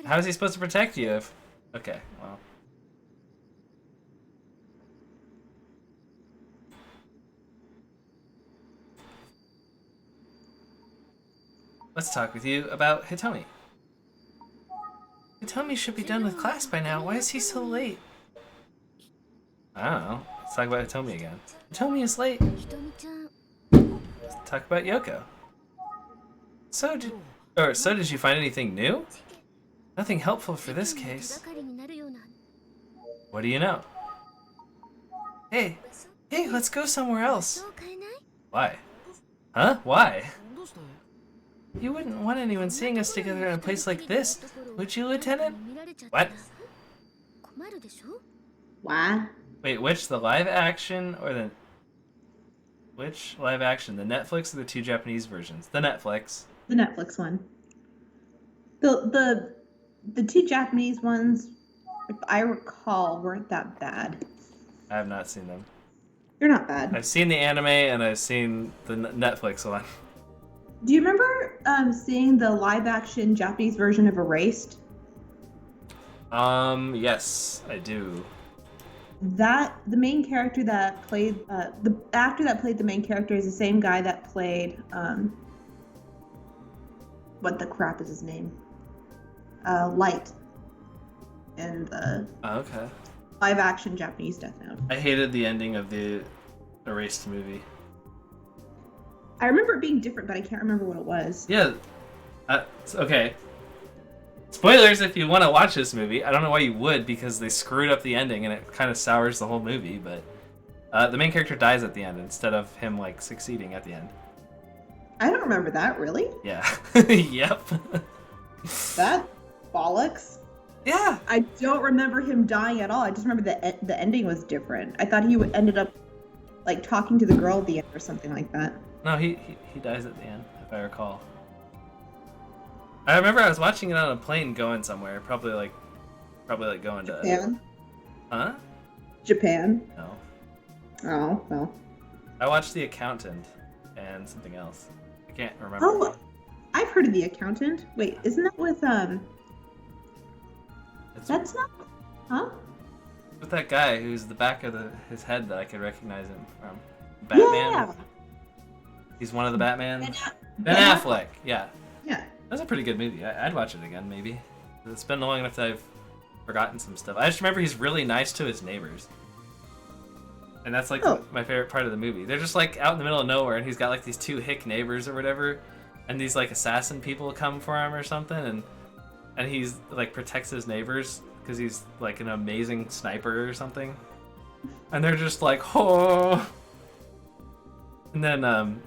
B: How is he supposed to protect you if... Okay, well... Let's talk with you about Hitomi. Hitomi should be done with class by now. Why is he so late? I don't know. Let's talk about Hitomi again. Hitomi is late. Let's talk about Yoko. So did you find anything new? Nothing helpful for this case. What do you know? Hey, let's go somewhere else. Why? Huh? Why? You wouldn't want anyone seeing us together in a place like this, would you, Lieutenant? What?
A: Why?
B: Wait, which? The live action or the... Which live action? The Netflix or the two Japanese versions? The Netflix.
A: The Netflix one. The two Japanese ones, if I recall, weren't that bad.
B: I have not seen them.
A: They're not bad.
B: I've seen the anime and I've seen the Netflix one.
A: Do you remember seeing the live-action Japanese version of Erased?
B: Yes, I do.
A: The main character that played the actor that played the main character is the same guy that played what the crap is his name? Light in the
B: okay.
A: live-action Japanese Death Note.
B: I hated the ending of the Erased movie.
A: I remember it being different, but I can't remember what it was.
B: Yeah. Okay. Spoilers if you want to watch this movie. I don't know why you would, because they screwed up the ending and it kind of sours the whole movie, but the main character dies at the end instead of him, like, succeeding at the end.
A: I don't remember that, really?
B: Yeah. Yep.
A: That bollocks.
B: Yeah.
A: I don't remember him dying at all. I just remember the ending was different. I thought he ended up like talking to the girl at the end or something like that.
B: No, he dies at the end, if I recall. I remember I was watching it on a plane going somewhere, probably like going to
A: Japan?
B: Huh?
A: Japan?
B: No.
A: Oh, well.
B: I watched The Accountant and something else. I can't remember.
A: Oh, I've heard of The Accountant. Wait, isn't that with That's not. Huh?
B: With that guy who's the back of his head that I could recognize him from. Batman.
A: Yeah.
B: He's one of the Batman. Ben
A: Ben
B: Affleck. Yeah.
A: Yeah.
B: That's a pretty good movie. I'd watch it again, maybe. It's been long enough that I've forgotten some stuff. I just remember he's really nice to his neighbors. And that's like my favorite part of the movie. They're just like out in the middle of nowhere, and he's got like these two hick neighbors or whatever, and these like assassin people come for him or something, and he's like protects his neighbors because he's like an amazing sniper or something. And they're just like, oh. And then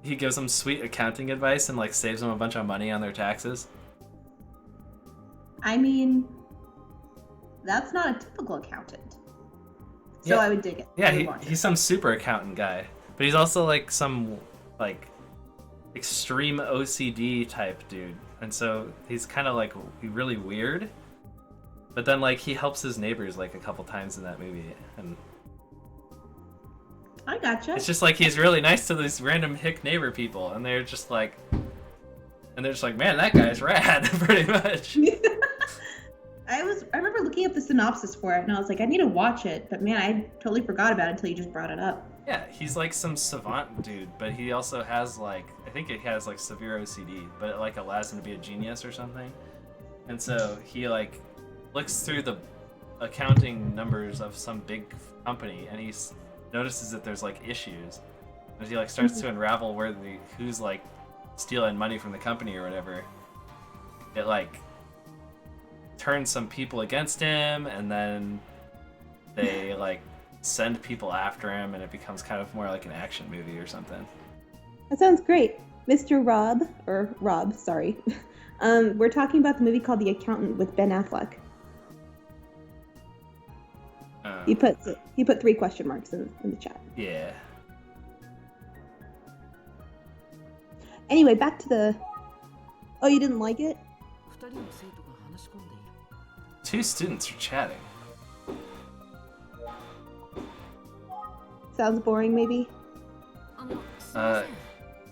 B: he gives them sweet accounting advice and like saves them a bunch of money on their taxes.
A: I mean, that's not a typical accountant. So
B: Yeah.
A: I would dig it.
B: Yeah, he's some super accountant guy, but he's also like some like extreme OCD type dude, and so he's kind of like really weird. But then like he helps his neighbors like a couple times in that movie, and
A: I gotcha.
B: it's just like he's really nice to these random hick neighbor people, and they're just like, man, that guy's rad, pretty much.
A: I remember looking up the synopsis for it, and I was like, I need to watch it, but man, I totally forgot about it until you just brought it up.
B: Yeah, he's like some savant dude, but he also has like, I think he has like severe OCD, but it like allows him to be a genius or something. And so he like looks through the accounting numbers of some big company, and he notices that there's like issues. And he like starts to unravel who's like stealing money from the company or whatever. It like turns some people against him, and then they like send people after him, and it becomes kind of more like an action movie or something.
A: That sounds great. Mr. Rob, sorry. We're talking about the movie called The Accountant with Ben Affleck. He put 3 question marks in the chat.
B: Yeah.
A: Anyway, back to the... Oh, you didn't like it?
B: 2 students are chatting.
A: Sounds boring, maybe?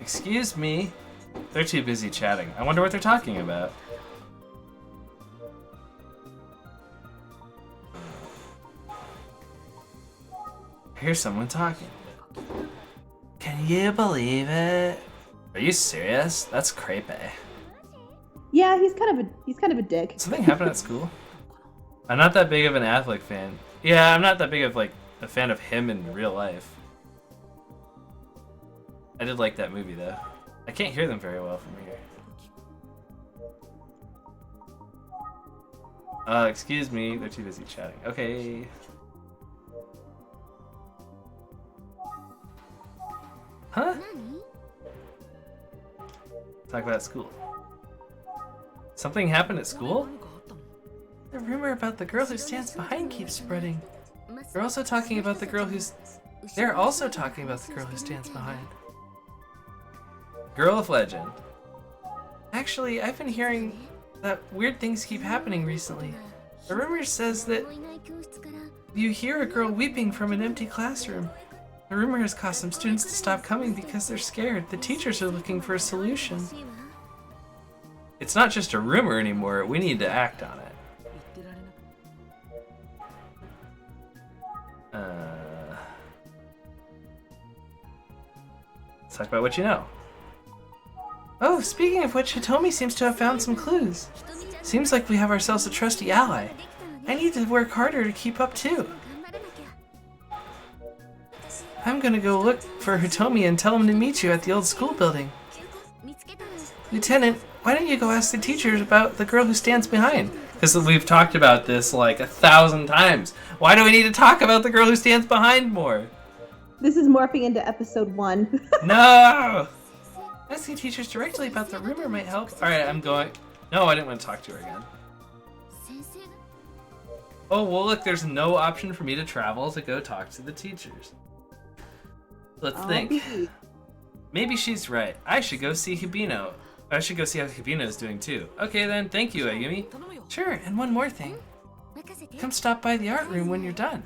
B: Excuse me. They're too busy chatting. I wonder what they're talking about. I hear someone talking. Can you believe it? Are you serious? That's creepy.
A: Yeah, he's kind of a dick.
B: Something happened at school? I'm not that big of an Affleck fan. Yeah, I'm not that big of like a fan of him in real life. I did like that movie though. I can't hear them very well from here. Excuse me, they're too busy chatting. Okay. Huh? Talk about school. Something happened at school? The rumor about the girl who stands behind keeps spreading. They're also talking about the girl who stands behind. Girl of legend. Actually, I've been hearing that weird things keep happening recently. The rumor says that you hear a girl weeping from an empty classroom. The rumor has caused some students to stop coming because they're scared. The teachers are looking for a solution. It's not just a rumor anymore. We need to act on it. Let's talk about what you know. Oh, speaking of which, Hitomi seems to have found some clues. Seems like we have ourselves a trusty ally. I need to work harder to keep up too. I'm gonna go look for Hitomi and tell him to meet you at the old school building. Lieutenant, why don't you go ask the teachers about the girl who stands behind? Because we've talked about this like 1,000 times. Why do we need to talk about the girl who stands behind more?
A: This is morphing into episode 1.
B: No! Asking teachers directly about the rumor might help. Alright, I'm going. No, I didn't want to talk to her again. Oh, well, look, there's no option for me to travel to go talk to the teachers. Let's think. Maybe she's right. I should go see Hibino. I should go see how Hibino's doing too. Okay then, thank you, Ayumi. Sure, and one more thing. Come stop by the art room when you're done.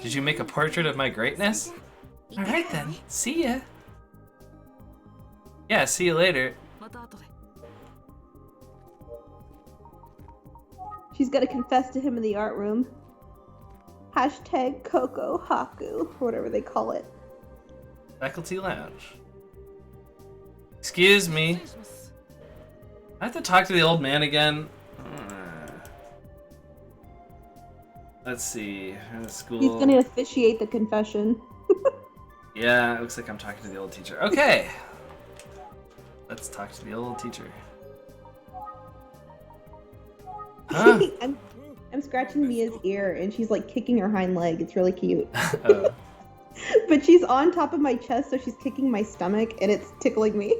B: Did you make a portrait of my greatness? Alright then, see ya. Yeah, see you later.
A: She's gonna confess to him in the art room. Hashtag Coco Haku, or whatever they call it.
B: Faculty Lounge. Excuse me. I have to talk to the old man again. Let's see. School.
A: He's gonna officiate the confession.
B: Yeah, it looks like I'm talking to the old teacher. Okay. Let's talk to the old teacher. Huh?
A: I'm scratching Mia's ear and she's like kicking her hind leg. It's really cute.
B: Oh.
A: But she's on top of my chest, so she's kicking my stomach and it's tickling me.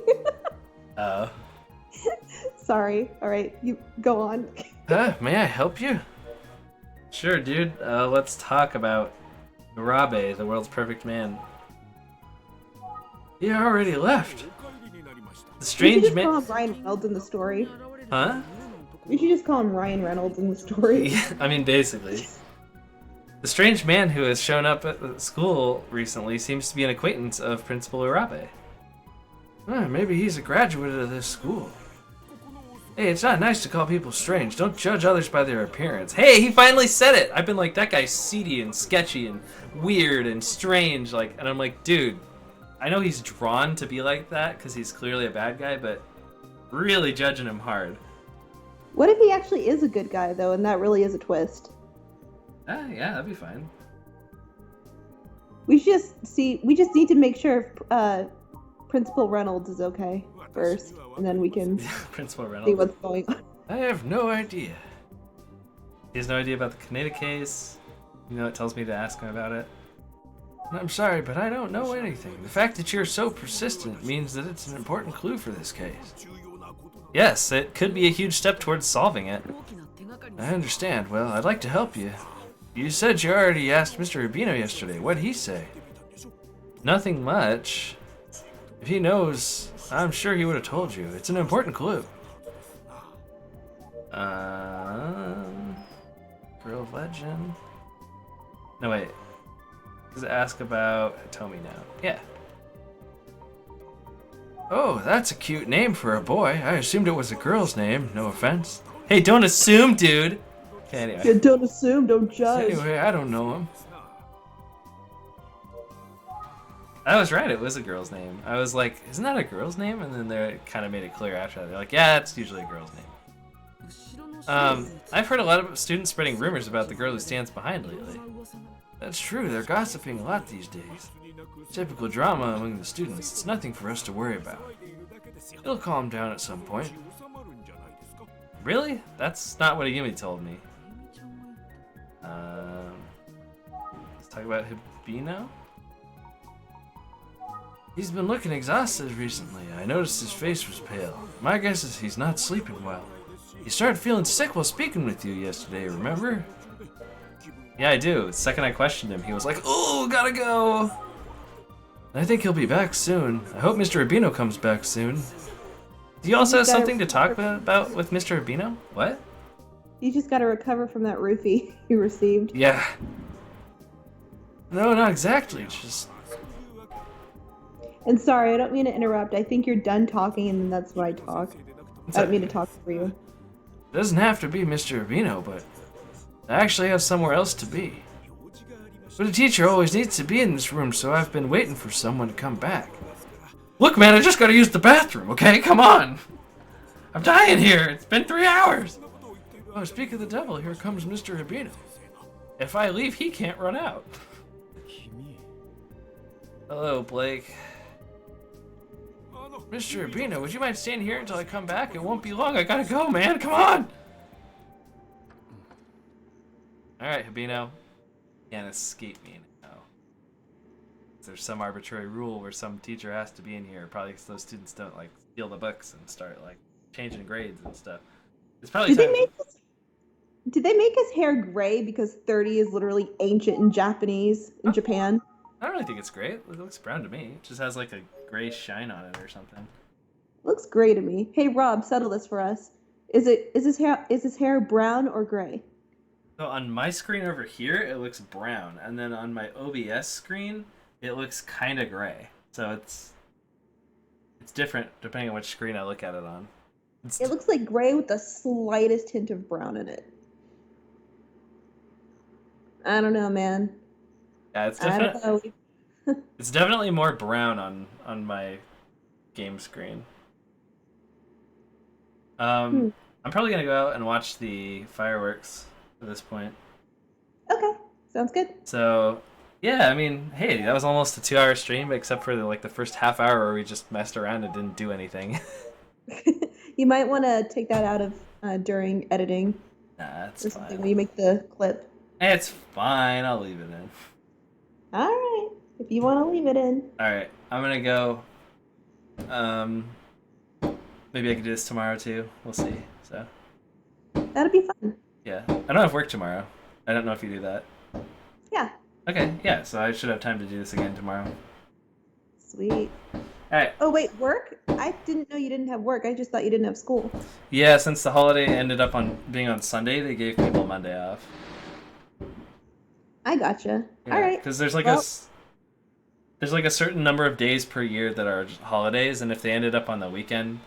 B: Oh.
A: Sorry. Alright, you go on.
B: May I help you? Sure, dude. Let's talk about Urabe, the world's perfect man. He already left. The strange man.
A: We should just call him Ryan Reynolds in the story.
B: Huh?
A: We should just call him Ryan Reynolds in the story.
B: Yeah, I mean, basically. The strange man who has shown up at the school recently seems to be an acquaintance of Principal Urabe. Maybe he's a graduate of this school. Hey, it's not nice to call people strange. Don't judge others by their appearance. Hey, he finally said it! I've been like, that guy's seedy and sketchy and weird and strange. And I'm like, dude, I know he's drawn to be like that because he's clearly a bad guy, but really judging him hard.
A: What if he actually is a good guy, though, and that really is a twist?
B: Yeah, that'd be fine.
A: We just need to make sure Principal Reynolds is okay first, and then we can
B: Principal Reynolds.
A: see what's going on.
B: I have no idea. He has no idea about the Kaneda case. It tells me to ask him about it. I'm sorry, but I don't know anything. The fact that you're so persistent means that it's an important clue for this case. Yes, it could be a huge step towards solving it. I understand. Well, I'd like to help you. You said you already asked Mr. Rubino yesterday. What'd he say? Nothing much. If he knows, I'm sure he would have told you. It's an important clue. Girl of Legend. No, wait. Does it ask about Hitomi now? Yeah. Oh, that's a cute name for a boy. I assumed it was a girl's name. No offense. Hey, don't assume, dude. Okay, anyway.
A: Yeah, don't assume, don't judge.
B: Anyway, I don't know him. I was right, it was a girl's name. I was like, isn't that a girl's name? And then they kind of made it clear after that. They're like, yeah, it's usually a girl's name. I've heard a lot of students spreading rumors about the girl who stands behind lately. That's true, they're gossiping a lot these days. Typical drama among the students. It's nothing for us to worry about. It'll calm down at some point. Really? That's not what Ayumi told me. Let's talk about Hibino. He's been looking exhausted recently. I noticed his face was pale. My guess is he's not sleeping well. He started feeling sick while speaking with you yesterday, remember? Yeah, I do. The second I questioned him, he was like, "Oh, gotta go." I think he'll be back soon. I hope Mr. Rubino comes back soon. Do you also have something to talk about with Mr. Rubino? What?
A: You just gotta recover from that roofie you received.
B: Yeah. No, not exactly. Just...
A: And sorry, I don't mean to interrupt. I think you're done talking and then that's when I talk. I don't mean to talk for you.
B: It doesn't have to be Mr. Rubino, but I actually have somewhere else to be. But a teacher always needs to be in this room, so I've been waiting for someone to come back. Look, man, I just gotta use the bathroom, okay? Come on! I'm dying here! It's been 3 hours! Oh, speak of the devil, here comes Mr. Rubino. If I leave, he can't run out. Hello, Blake. Mr. Rubino, would you mind staying here until I come back? It won't be long, I gotta go, man, come on! Alright, Rubino. Can't escape me now. There's some arbitrary rule where some teacher has to be in here, probably because those students don't steal the books and start changing grades and stuff. It's probably
A: Did they make this? Did they make his hair gray because 30 is literally ancient in Japanese in Japan?
B: I don't really think it's gray. It looks brown to me. It just has like a gray shine on it or something.
A: Looks gray to me. Hey Rob, settle this for us. Is his hair brown or gray?
B: So on my screen over here, it looks brown, and then on my OBS screen, it looks kind of gray. So it's different depending on which screen I look at it on.
A: It looks like gray with the slightest hint of brown in it. I don't know, man.
B: Yeah, it's
A: I don't
B: definitely
A: know.
B: it's definitely more brown on my game screen.
A: Hmm.
B: I'm probably gonna go out and watch the fireworks at this point.
A: Okay, sounds good.
B: So yeah, I mean, hey, that was almost a 2-hour stream, except for the first half hour where we just messed around and didn't do anything.
A: You might want to take that out of during editing
B: Nah, it's
A: or something
B: fine.
A: when you make the clip.
B: It's fine. I'll leave it in.
A: All right, if you want to leave it in.
B: All right, I'm gonna go. Um, maybe I can do this tomorrow too. We'll see. So
A: That'd be fun.
B: yeah, I don't have work tomorrow. I don't know if you do that.
A: Yeah,
B: Okay, yeah. So I should have time to do this again tomorrow.
A: sweet.
B: All right.
A: Oh wait, work? I didn't know you didn't have work. I just thought you didn't have school.
B: Yeah, since the holiday ended up on being on Sunday, they gave people Monday off.
A: I gotcha.
B: Yeah,
A: All right.
B: because there's a certain number of days per year that are just holidays, and if they ended up on the weekend,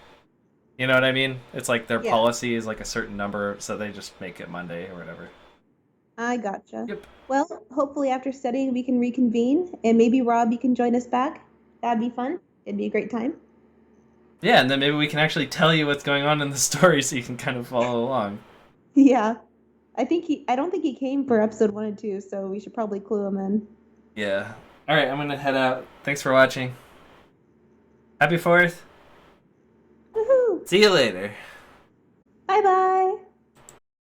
B: you know what I mean? It's like their
A: Yeah.
B: policy is like a certain number, so they just make it Monday or whatever.
A: I gotcha.
B: Yep.
A: Well, hopefully after studying we can reconvene and maybe Rob, you can join us back. That'd be fun. It'd be a great time.
B: Yeah, and then maybe we can actually tell you what's going on in the story so you can kind of follow along.
A: Yeah. I don't think he came for episode 1 and 2, so we should probably clue him in.
B: Yeah. Alright, I'm gonna head out. Thanks for watching. Happy 4th.
A: Woohoo!
B: See you later.
A: Bye bye.